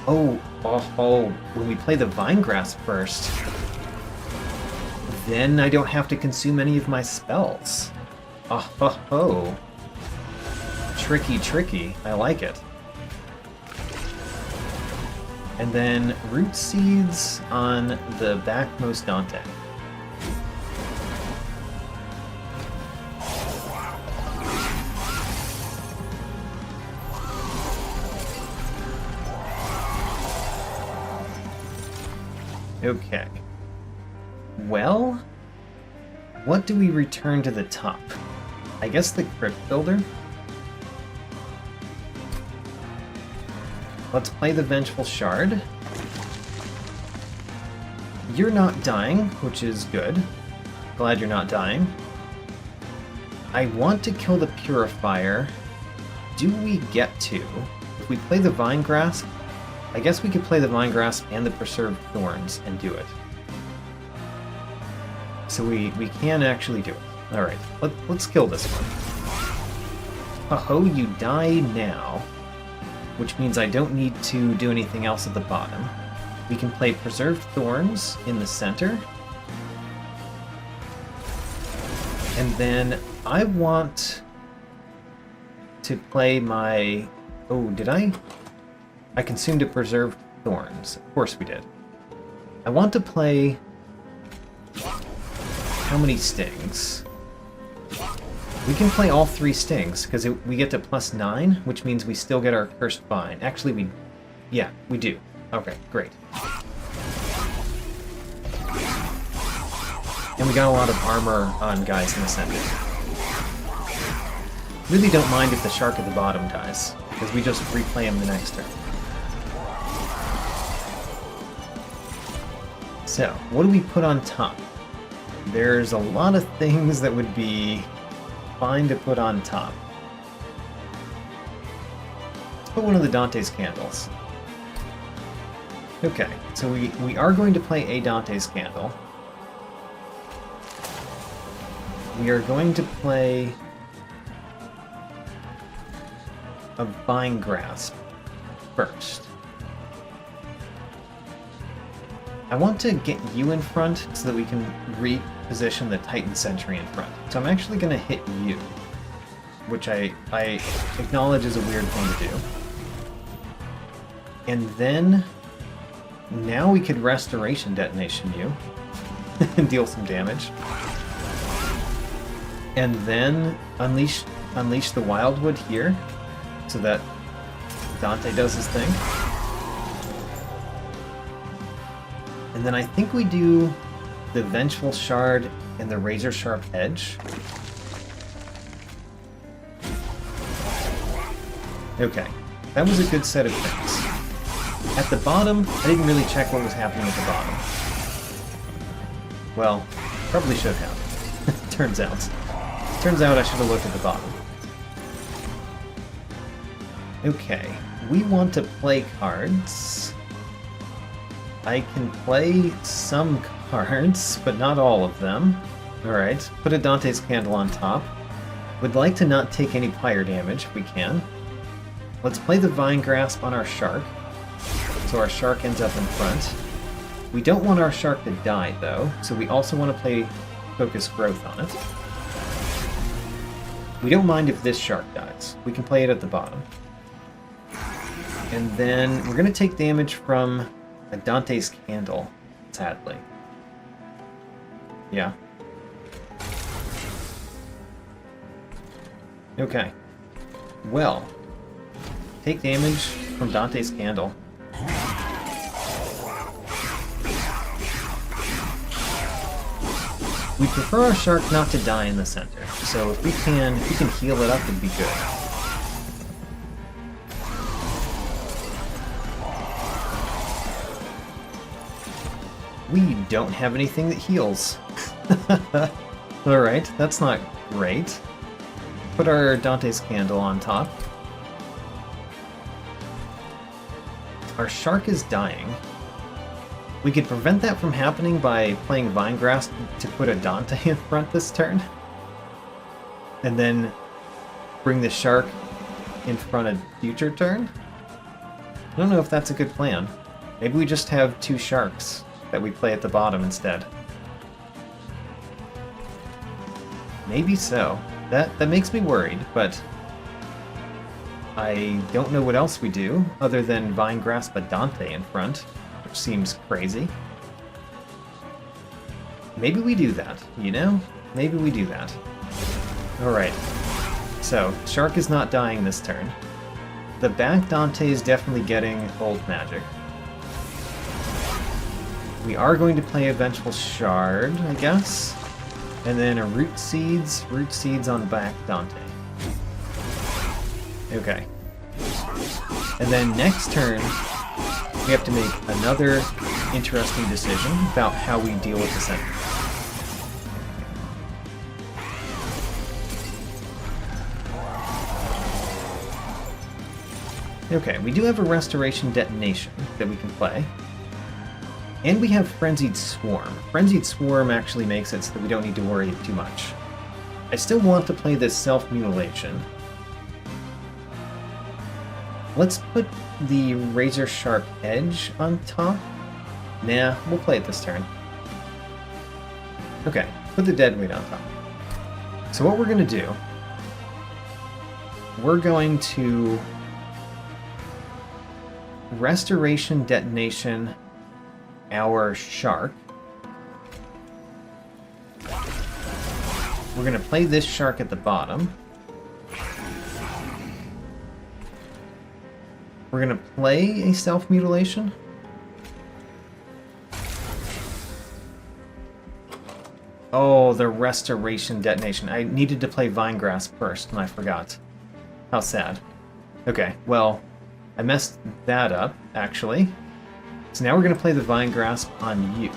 when we play the Vinegrasp first, then I don't have to consume any of my spells. Oh. Tricky. I like it. And then Root Seeds on the backmost Dante. Okay. Well, what do we return to the top? I guess the Crypt Builder? Let's play the Vengeful Shard. You're not dying, which is good. Glad you're not dying. I want to kill the Purifier. Do we get to? If we play the Vinegrasp, I guess we could play the Vinegrasp and the Preserved Thorns and do it. So we can actually do it. Alright, let's kill this one. Oh, you die now. Which means I don't need to do anything else at the bottom. We can play Preserved Thorns in the center. And then I want to play my... Oh, did I? I consumed a Preserved Thorns. Of course we did. I want to play... How many stings? We can play all 3 stings, because we get to +9, which means we still get our Cursed Vine. Actually, yeah, we do. Okay, great. And we got a lot of armor on guys in the center. Really don't mind if the shark at the bottom dies, because we just replay him the next turn. So, what do we put on top? There's a lot of things that would be fine to put on top. Let's put one of the Dante's candles. Okay, So we are going to play a Dante's Candle. We are going to play a Vine Grasp first. I want to get you in front so that we can reposition the Titan Sentry in front. So I'm actually going to hit you, which I acknowledge is a weird thing to do. And then, now we could Restoration Detonation you and deal some damage. And then unleash the Wildwood here so that Dante does his thing. And then I think we do the Vengeful Shard and the Razor Sharp Edge. Okay, that was a good set of things. At the bottom, I didn't really check what was happening at the bottom. Well, probably should have. Turns out I should have looked at the bottom. Okay, we want to play cards. I can play some cards, but not all of them. Alright, put a Dante's Candle on top. Would like to not take any fire damage if we can. Let's play the Vine Grasp on our Shark, so our Shark ends up in front. We don't want our Shark to die, though, so we also want to play Focus Growth on it. We don't mind if this Shark dies. We can play it at the bottom. And then we're going to take damage from a Dante's Candle, sadly. Yeah. Okay. Well, take damage from Dante's Candle. We prefer our Shark not to die in the center, so if we can heal it up, it'd be good. We don't have anything that heals. Alright, that's not great. Put our Dante's Candle on top. Our Shark is dying. We could prevent that from happening by playing Vine Grasp to put a Dante in front this turn. And then bring the Shark in front of future turn. I don't know if that's a good plan. Maybe we just have two Sharks that we play at the bottom instead. Maybe so. That makes me worried, but I don't know what else we do other than Vine Grasp a Dante in front, which seems crazy. Maybe we do that, you know? Maybe we do that. Alright. So, Shark is not dying this turn. The back Dante is definitely getting old magic. We are going to play a Vengeful Shard, I guess. And then a Root Seeds on back Dante. Okay. And then next turn, we have to make another interesting decision about how we deal with the center. Okay, we do have a Restoration Detonation that we can play. And we have Frenzied Swarm. Frenzied Swarm actually makes it so that we don't need to worry too much. I still want to play this Self-Mutilation. Let's put the Razor Sharp Edge on top. Nah, we'll play it this turn. Okay, put the Deadweight on top. So what we're going to do, we're going to Restoration Detonation our Shark. We're going to play this Shark at the bottom. We're going to play a Self-Mutilation. Oh, the Restoration Detonation. I needed to play Vine Grasp first, and I forgot. How sad. Okay, well, I messed that up, actually. So now we're going to play the Vine Grasp on you.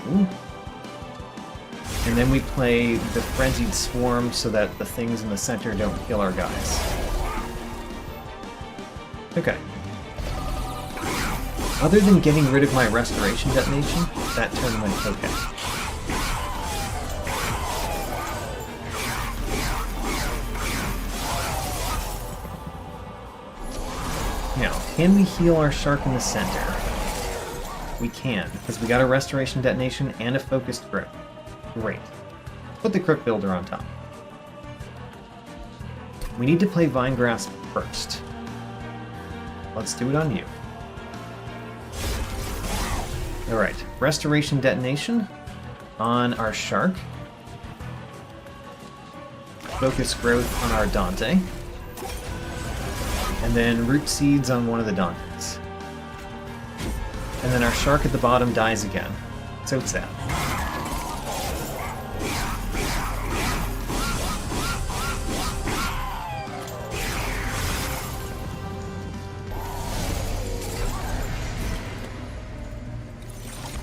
And then we play the Frenzied Swarm so that the things in the center don't kill our guys. Okay. Other than getting rid of my Restoration Detonation, that turn went okay. Now, can we heal our shark in the center? We can, because we got a Restoration Detonation and a Focused Grip. Great. Put the Crypt Builder on top. We need to play Vinegrass first. Let's do it on you. Alright, Restoration Detonation on our Shark. Focus Growth on our Dante. And then Root Seeds on one of the Dantes. And then our Shark at the bottom dies again. So sad.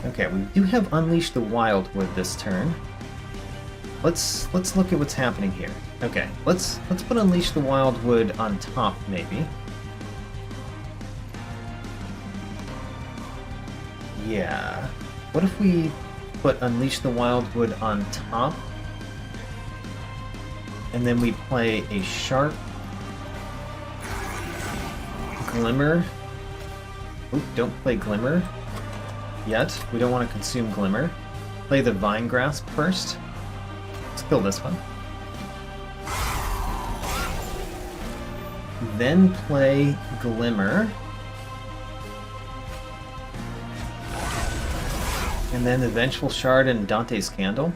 Okay, we do have Unleash the Wildwood this turn. Let's look at what's happening here. Okay, let's put Unleash the Wildwood on top, maybe. Yeah. What if we put Unleash the Wildwood on top, and then we play a Sharp Glimmer. Oop, don't play Glimmer yet. We don't want to consume Glimmer. Play the Vine Grasp first. Let's kill this one. Then play Glimmer. And then the Vengeful Shard and Dante's Candle.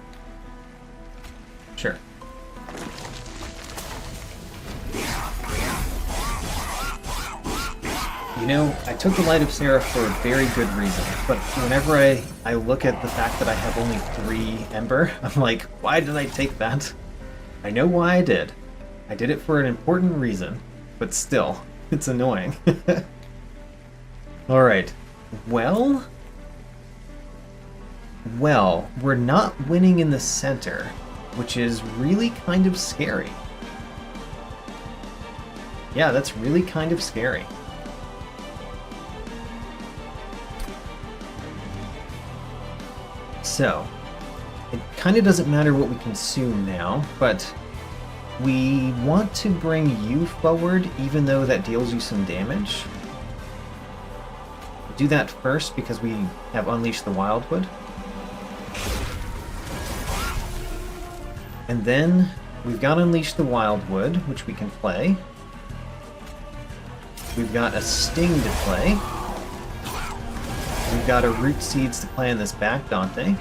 Sure. You know, I took the Light of Seraph for a very good reason, but whenever I look at the fact that I have only 3 Ember, I'm like, why did I take that? I know why I did. I did it for an important reason, but still, it's annoying. Alright, well, we're not winning in the center, which is really kind of scary. Yeah, that's really kind of scary. So, it kind of doesn't matter what we consume now, but we want to bring you forward even though that deals you some damage. Do that first because we have Unleashed the Wildwood. And then we've got Unleash the Wildwood, which we can play. We've got a Sting to play. We've got a Root Seeds to play in this back Dante.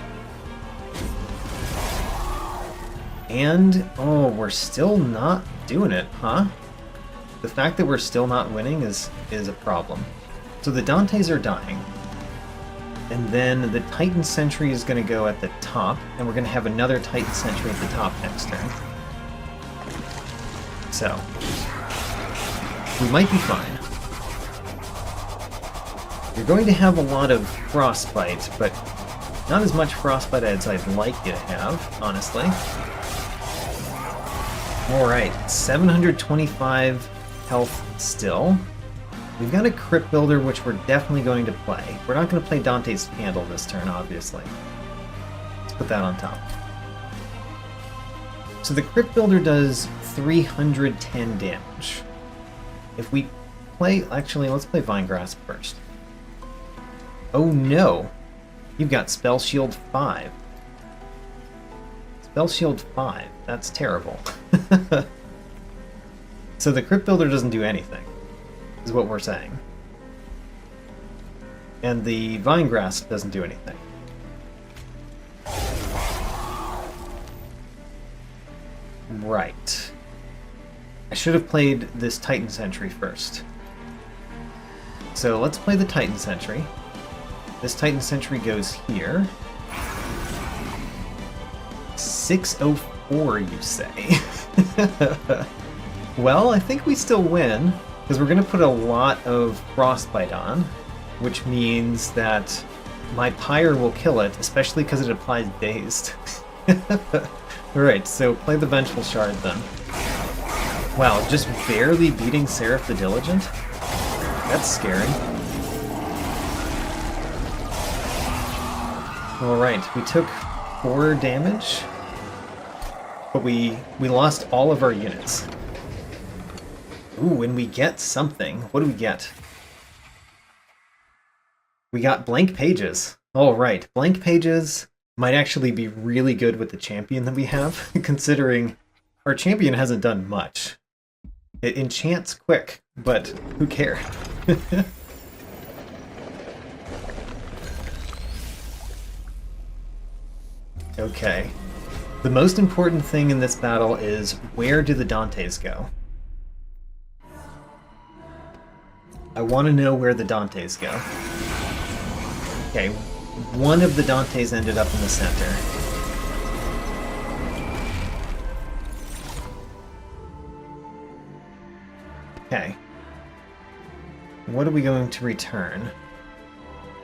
And, oh, we're still not doing it, huh? The fact that we're still not winning is a problem. So the Dantes are dying. And then the Titan Sentry is going to go at the top, and we're going to have another Titan Sentry at the top next turn. So, we might be fine. You're going to have a lot of Frostbite, but not as much Frostbite as I'd like you to have, honestly. Alright, 725 health still. We've got a Crypt Builder, which we're definitely going to play. We're not going to play Dante's Candle this turn, obviously. Let's put that on top. So the Crypt Builder does 310 damage. If we play... Actually, let's play Vinegrass first. Oh no! You've got Spell Shield 5. Spell Shield 5. That's terrible. So the Crypt Builder doesn't do anything, is what we're saying. And the Vinegrass doesn't do anything. Right. I should have played this Titan Sentry first. So let's play the Titan Sentry. This Titan Sentry goes here. 604, you say? Well, I think we still win, because we're going to put a lot of Frostbite on, which means that my Pyre will kill it, especially because it applies Dazed. Alright, so play the Vengeful Shard then. Wow, just barely beating Seraph the Diligent? That's scary. Alright, we took 4 damage, but we lost all of our units. Ooh, and we get something. What do we get? We got blank pages. Alright, blank pages might actually be really good with the champion that we have, considering our champion hasn't done much. It enchants quick, but who cares? Okay. The most important thing in this battle is, where do the Dantes go? I want to know where the Dantes go. Okay, one of the Dantes ended up in the center. Okay. What are we going to return?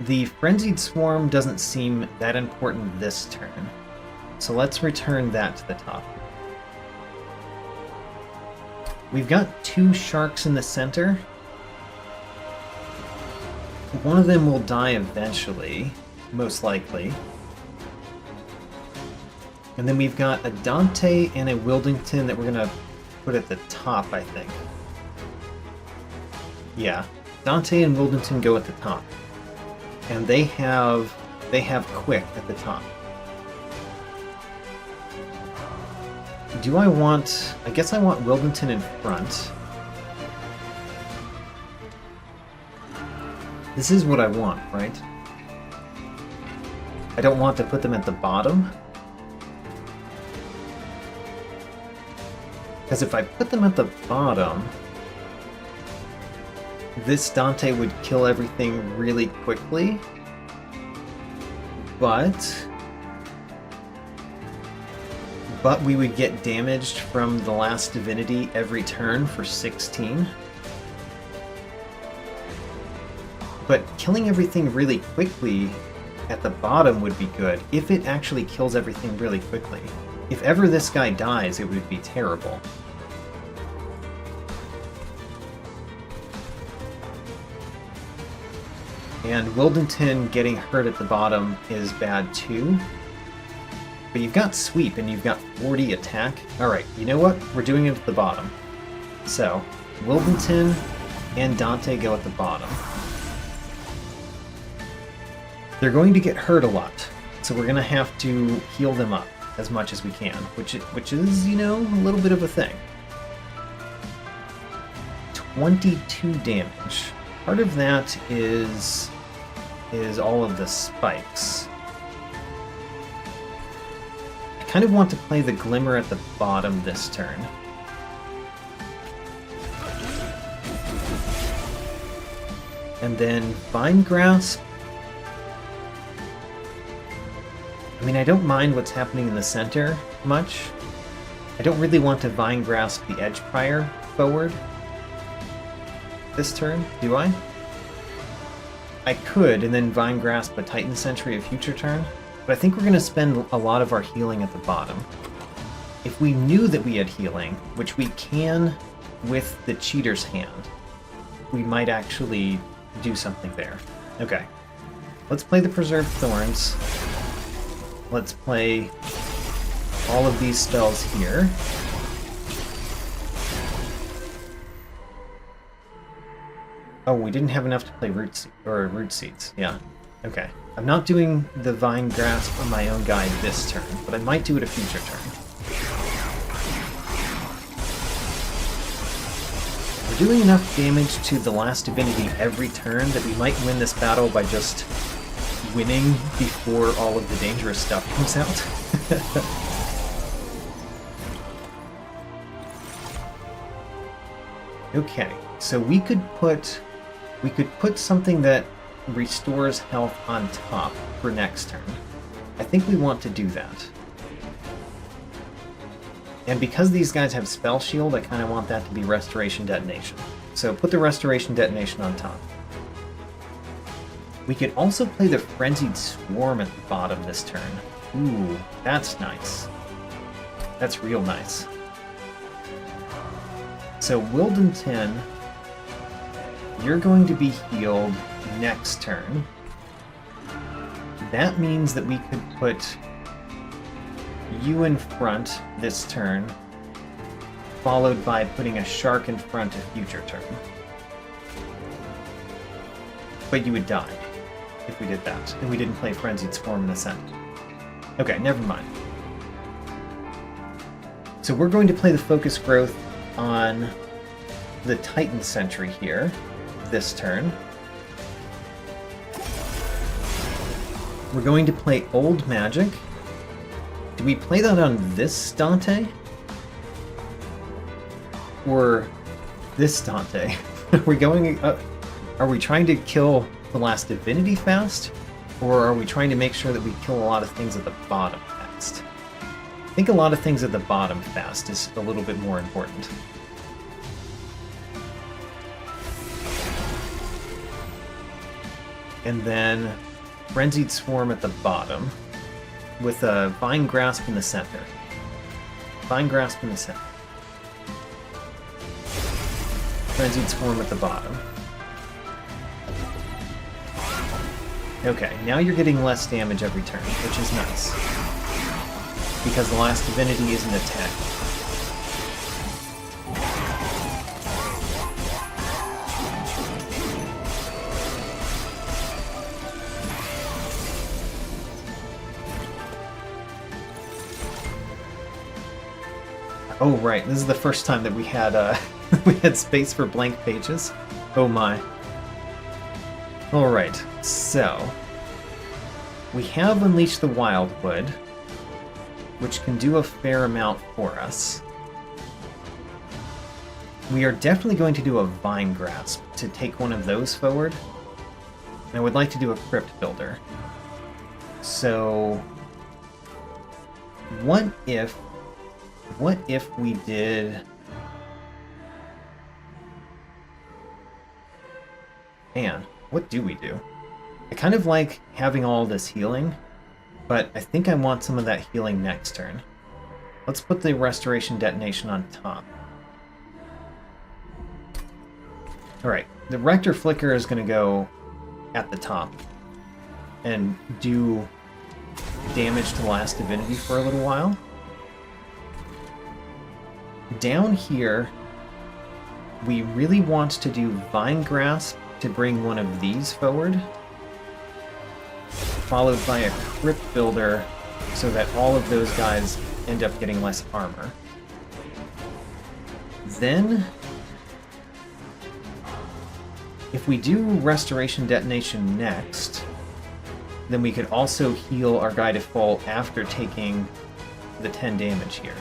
The Frenzied Swarm doesn't seem that important this turn, so let's return that to the top. We've got 2 sharks in the center. One of them will die eventually, most likely. And then we've got a Dante and a Wildington that we're going to put at the top, I think. Yeah, Dante and Wildington go at the top. And they have quick at the top. Do I want... I guess I want Wildington in front. This is what I want, right? I don't want to put them at the bottom. Because if I put them at the bottom, this Dante would kill everything really quickly, but we would get damaged from the Last Divinity every turn for 16. But killing everything really quickly at the bottom would be good, if it actually kills everything really quickly. If ever this guy dies, it would be terrible. And Wildington getting hurt at the bottom is bad too. But you've got Sweep and you've got 40 attack. Alright, you know what? We're doing it at the bottom. So, Wildington and Dante go at the bottom. They're going to get hurt a lot, so we're going to have to heal them up as much as we can, which is, you know, a little bit of a thing. 22 damage. Part of that is all of the spikes. I kind of want to play the Glimmer at the bottom this turn. And then Vine Grasp. I mean, I don't mind what's happening in the center much. I don't really want to Vine Grasp the Edge Prior forward this turn, do I? I could, and then Vine Grasp a Titan Sentry a future turn, but I think we're going to spend a lot of our healing at the bottom. If we knew that we had healing, which we can with the Cheater's Hand, we might actually do something there. Okay. Let's play the Preserved Thorns. Let's play all of these spells here. Oh, we didn't have enough to play Root Seeds. Yeah. Okay. I'm not doing the Vine Grasp on my own guy this turn, but I might do it a future turn. We're doing enough damage to the Last Divinity every turn that we might win this battle by just winning before all of the dangerous stuff comes out. Okay, so we could put something that restores health on top for next turn. I think we want to do that. And because these guys have Spell Shield, I kind of want that to be Restoration Detonation. So put the Restoration Detonation on top. We could also play the Frenzied Swarm at the bottom this turn. Ooh, that's nice. That's real nice. So Wildington, you're going to be healed next turn. that means that we could put you in front this turn, followed by putting a shark in front a future turn. But you would die if we did that, and we didn't play Frenzied Swarm in the center. Okay, never mind. So we're going to play the Focus Growth on the Titan Sentry here, this turn. We're going to play Old Magic. Do we play that on this Dante? Or this Dante? Are we trying to kill the Last Divinity fast? Or are we trying to make sure that we kill a lot of things at the bottom fast? I think a lot of things at the bottom fast is a little bit more important. And then Frenzied Swarm at the bottom, with a Vine Grasp in the center. Vine Grasp in the center. Frenzied Swarm at the bottom. Okay, now you're getting less damage every turn, which is nice. Because the Last Divinity isn't attacked. Oh right, this is the first time that we had we had space for blank pages. Oh my. Alright, so we have Unleash the Wildwood, which can do a fair amount for us. We are definitely going to do a Vine Grasp to take one of those forward. And I would like to do a Crypt Builder. So what if we did... Man, what do we do? I kind of like having all this healing, but I think I want some of that healing next turn. Let's put the Restoration Detonation on top. Alright, the Rector Flicker is going to go at the top and do damage to Last Divinity for a little while. Down here, we really want to do Vine Grasp to bring one of these forward, followed by a Crypt Builder so that all of those guys end up getting less armor. Then, if we do Restoration Detonation next, then we could also heal our guy to full after taking the 10 damage here.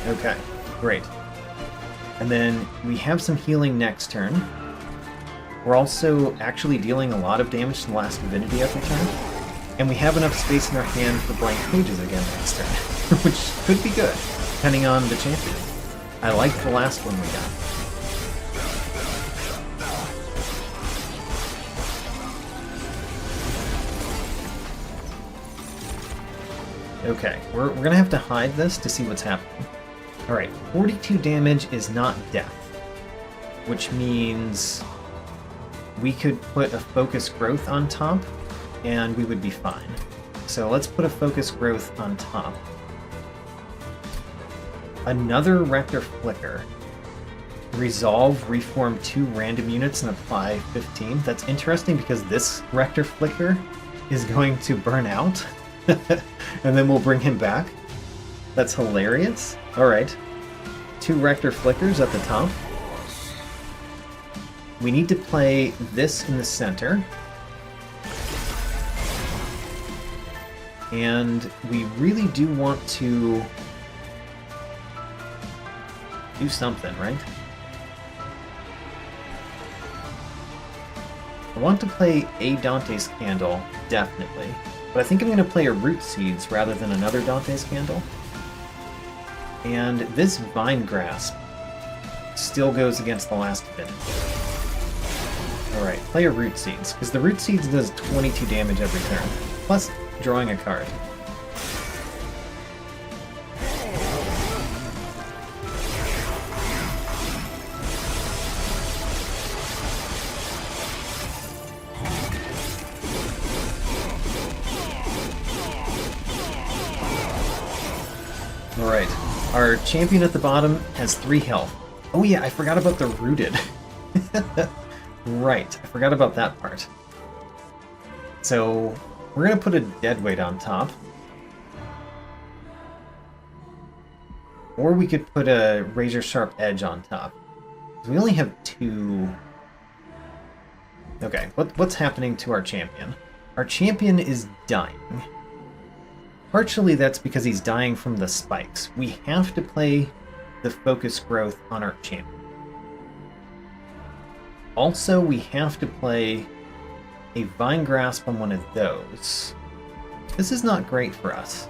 Okay, great. And then we have some healing next turn. We're also actually dealing a lot of damage to the Last Divinity every turn. And we have enough space in our hand for blank pages again next turn, which could be good, depending on the champion. I liked the last one we got. Okay, we're gonna have to hide this to see what's happening. Alright, 42 damage is not death, which means we could put a Focus Growth on top, and we would be fine. So let's put a Focus Growth on top. Another Rector Flicker. Resolve, reform 2 random units and apply 15. That's interesting because this Rector Flicker is going to burn out, and then we'll bring him back. That's hilarious. Alright. 2 Rector Flickers at the top. We need to play this in the center. And we really do want to do something, right? I want to play a Dante's Candle, definitely. But I think I'm going to play a Root Seeds rather than another Dante's Candle. And this Vine Grasp still goes against the Last Divinity. Alright, play a Root Seeds, because the Root Seeds does 22 damage every turn, plus drawing a card. Alright, our champion at the bottom has 3 health. Oh yeah, I forgot about the rooted. Right, I forgot about that part. So, we're going to put a deadweight on top. Or we could put a razor sharp edge on top. We only have 2... Okay, what's happening to our champion? Our champion is dying. Partially that's because he's dying from the spikes. We have to play the focus growth on our champion. Also, we have to play a Vine Grasp on one of those. This is not great for us.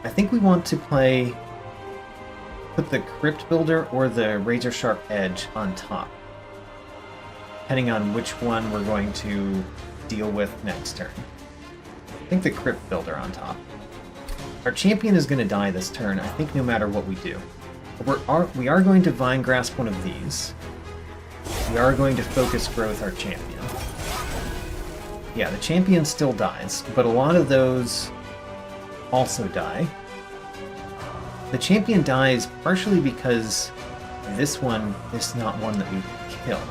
I think we want to put the Crypt Builder or the Razor Sharp Edge on top, depending on which one we're going to deal with next turn. I think the Crypt Builder on top. Our champion is going to die this turn, I think, no matter what we do. We are going to Vine Grasp one of these. We are going to focus growth our champion. Yeah, the champion still dies, but a lot of those also die. The champion dies partially because this one is not one that we can kill.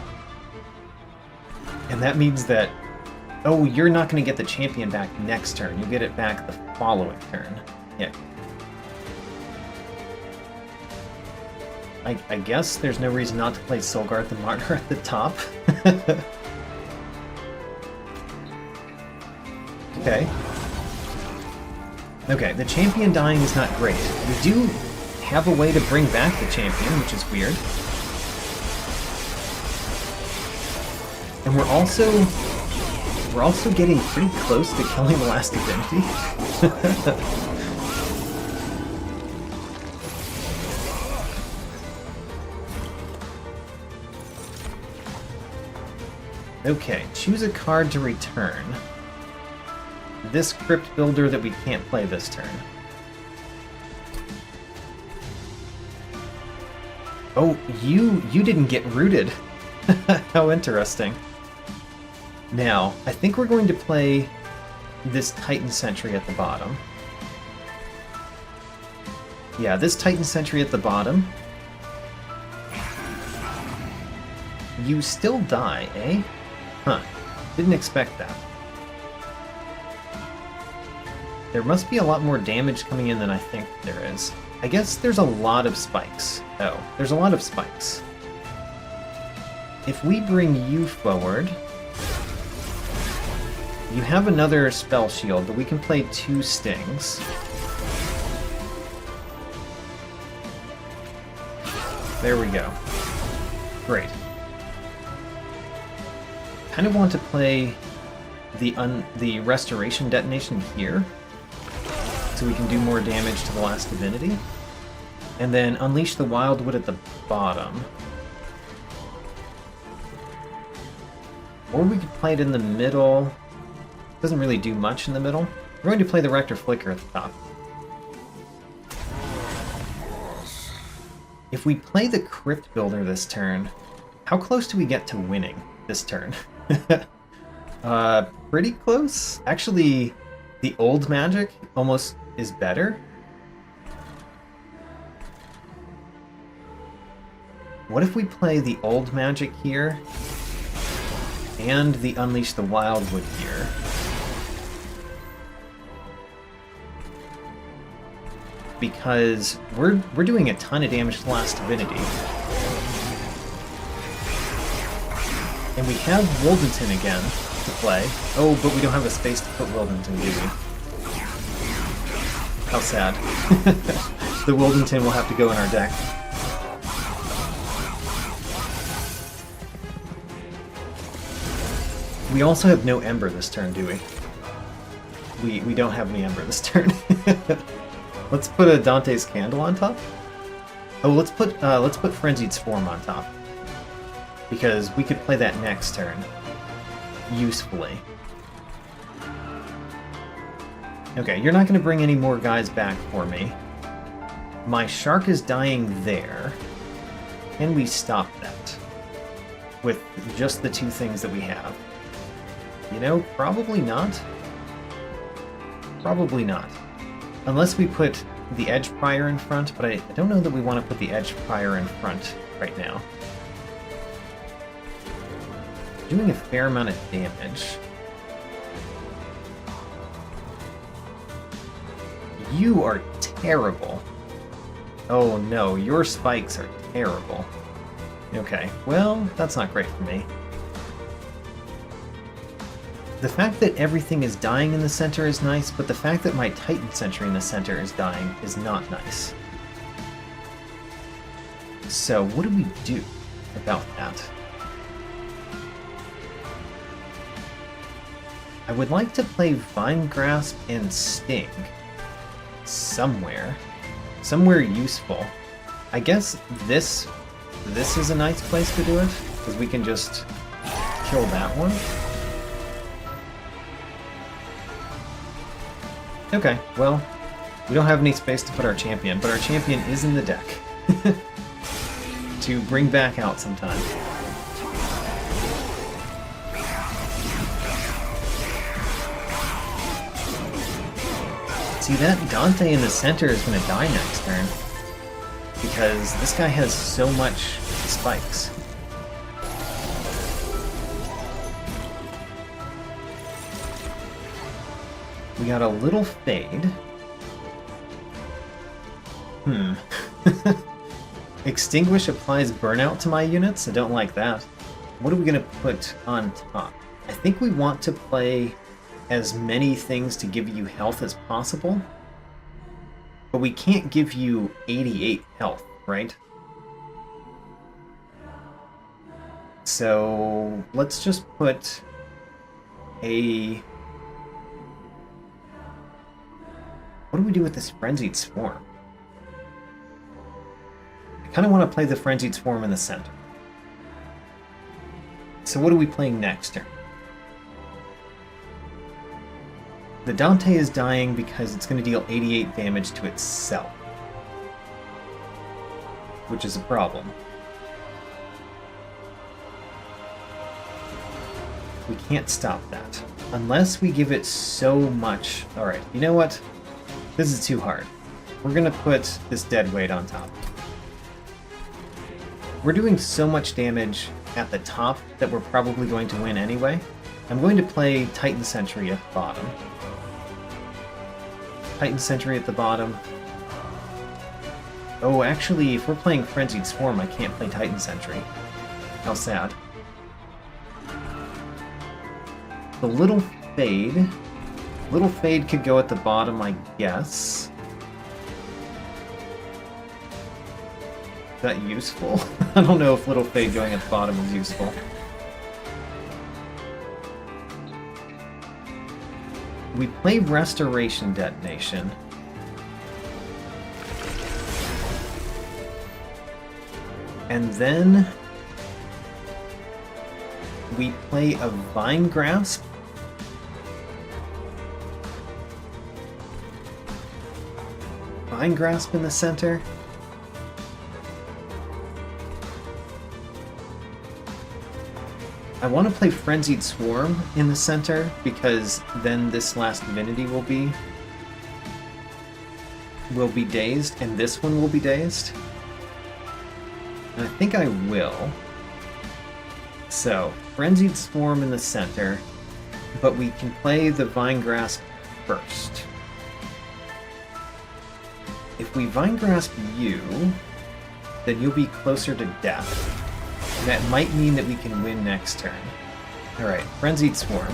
And that means that, oh, you're not going to get the champion back next turn. You'll get it back the following turn. Yeah. I guess there's no reason not to play Soulguard the Martyr at the top. Okay. Okay, the champion dying is not great. We do have a way to bring back the champion, which is weird. And we're also getting pretty close to killing the Last Divinity. Okay, choose a card to return. This Crypt Builder that we can't play this turn. Oh, you didn't get rooted. How interesting. Now, I think we're going to play this Titan Sentry at the bottom. Yeah, this Titan Sentry at the bottom. You still die, eh? Huh. Didn't expect that. There must be a lot more damage coming in than I think there is. I guess there's a lot of spikes. Oh, there's a lot of spikes. If we bring you forward... You have another spell shield, but we can play 2 stings. There we go. Great. Kind of want to play the Restoration Detonation here, so we can do more damage to the Last Divinity. And then Unleash the Wildwood at the bottom. Or we could play it in the middle. Doesn't really do much in the middle. We're going to play the Rector Flicker at the top. If we play the Crypt Builder this turn, how close do we get to winning this turn? Pretty close. Actually, the old magic almost is better. What if we play the old magic here and the Unleash the Wildwood here? Because we're doing a ton of damage to the Last Divinity. And we have Wildenton again to play. Oh, but we don't have a space to put Wildenton, do we? How sad. The Wildenton will have to go in our deck. We also have no Ember this turn, do we? We don't have any Ember this turn. Let's put a Dante's Candle on top. Oh, let's put Frenzied Swarm on top. Because we could play that next turn. Usefully. Okay, you're not going to bring any more guys back for me. My Shark is dying there. Can we stop that? With just the 2 things that we have. You know, probably not. Probably not. Unless we put the Edge Prior in front, but I don't know that we want to put the Edge Prior in front right now. Doing a fair amount of damage. You are terrible. Oh no, your spikes are terrible. Okay, well, that's not great for me. The fact that everything is dying in the center is nice, but the fact that my Titan Sentry in the center is dying is not nice. So what do we do about that? I would like to play Vine Grasp and Sting somewhere. Somewhere useful. I guess this is a nice place to do it, because we can just kill that one. Okay, well, we don't have any space to put our champion, but our champion is in the deck. To bring back out sometime. See, that Dante in the center is going to die next turn. Because this guy has so much spikes. We got a little fade. Extinguish applies burnout to my units. I don't like that. What are we going to put on top? I think we want to play as many things to give you health as possible. But we can't give you 88 health, right? So let's just put a... What do we do with this Frenzied Swarm? I kind of want to play the Frenzied Swarm in the center. So what are we playing next turn? The Dante is dying because it's going to deal 88 damage to itself. Which is a problem. We can't stop that. Unless we give it so much... Alright, you know what? This is too hard. We're going to put this deadweight on top. We're doing so much damage at the top that we're probably going to win anyway. I'm going to play Titan Sentry at the bottom. Titan Sentry at the bottom. Oh, actually, if we're playing Frenzied Swarm, I can't play Titan Sentry. How sad. The Little Fade. Little Fade could go at the bottom, I guess. Is that useful? I don't know if Little Fade going at the bottom is useful. We play Restoration Detonation. And then we play a Vine Grasp. Vine Grasp in the center. I want to play Frenzied Swarm in the center, because then this Last Divinity will be dazed, and this one will be dazed. And I think I will. So, Frenzied Swarm in the center, but we can play the Vine Grasp first. If we Vine Grasp you, then you'll be closer to death. That might mean that we can win next turn. Alright, Frenzied Swarm.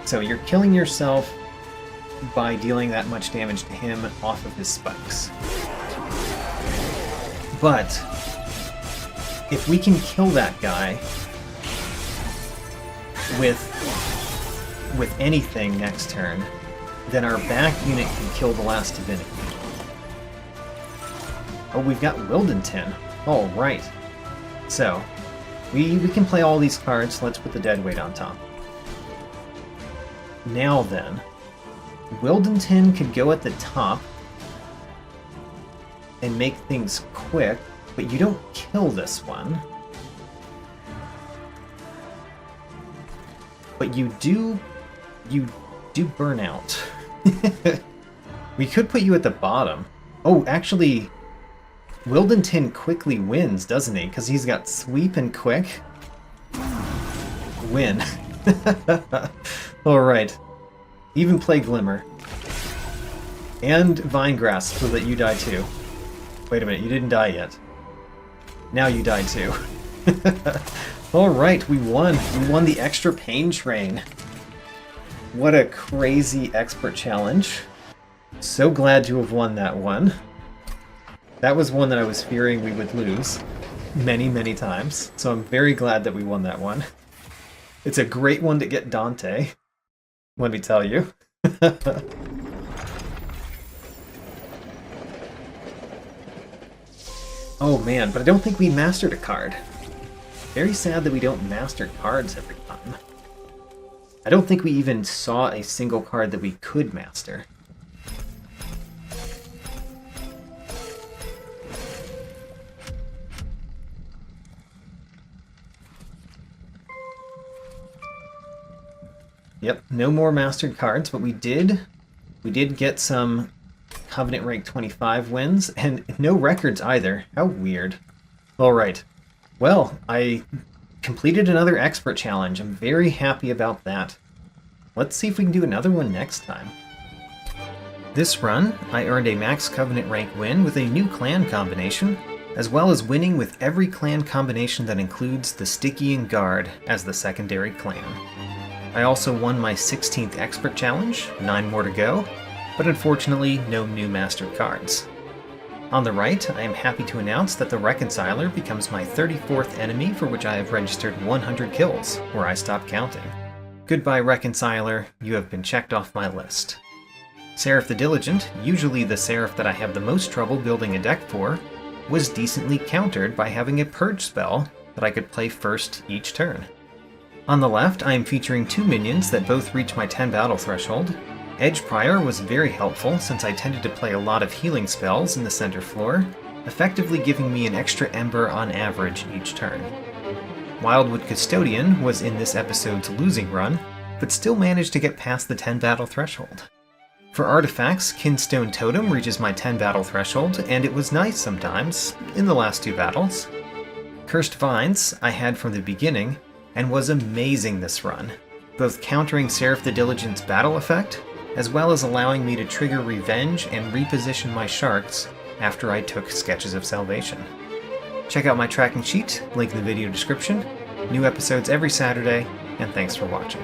So you're killing yourself by dealing that much damage to him off of his spikes. But if we can kill that guy with anything next turn, then our back unit can kill the Last Divinity. Oh, we've got Wildenton. Oh, right. So, we can play all these cards. Let's put the deadweight on top. Now then, Wildenton could go at the top and make things quick, but you don't kill this one. But you do burn out. We could put you at the bottom. Oh, actually, Wildenton quickly wins, doesn't he? Because he's got sweep and quick. Win. Alright. Even play Glimmer. And Vine Grasp so that you die too. Wait a minute, you didn't die yet. Now you die too. Alright, we won. We won the extra pain train. What a crazy expert challenge. So glad to have won that one. That was one that I was fearing we would lose many, many times. So I'm very glad that we won that one. It's a great one to get Dante, let me tell you. Oh man, but I don't think we mastered a card. Very sad that we don't master cards every time. I don't think we even saw a single card that we could master. Yep, no more mastered cards, but we did get some Covenant rank 25 wins, and no records either. How weird. Alright. Well, I completed another expert challenge. I'm very happy about that. Let's see if we can do another one next time. This run, I earned a max Covenant rank win with a new clan combination, as well as winning with every clan combination that includes the Stygian Guard as the secondary clan. I also won my 16th expert challenge, 9 more to go, but unfortunately no new mastered cards. On the right, I am happy to announce that the Reconciler becomes my 34th enemy for which I have registered 100 kills, where I stopped counting. Goodbye Reconciler, you have been checked off my list. Seraph the Diligent, usually the Seraph that I have the most trouble building a deck for, was decently countered by having a Purge spell that I could play first each turn. On the left, I am featuring 2 minions that both reach my 10 battle threshold. Edge Prior was very helpful since I tended to play a lot of healing spells in the center floor, effectively giving me an extra ember on average each turn. Wildwood Custodian was in this episode's losing run, but still managed to get past the 10 battle threshold. For artifacts, Kinstone Totem reaches my 10 battle threshold, and it was nice sometimes, in the last 2 battles. Cursed Vines I had from the beginning, and was amazing this run, both countering Seraph the Diligent's battle effect, as well as allowing me to trigger Revenge and reposition my sharks after I took Sketches of Salvation. Check out my tracking sheet, link in the video description, new episodes every Saturday, and thanks for watching.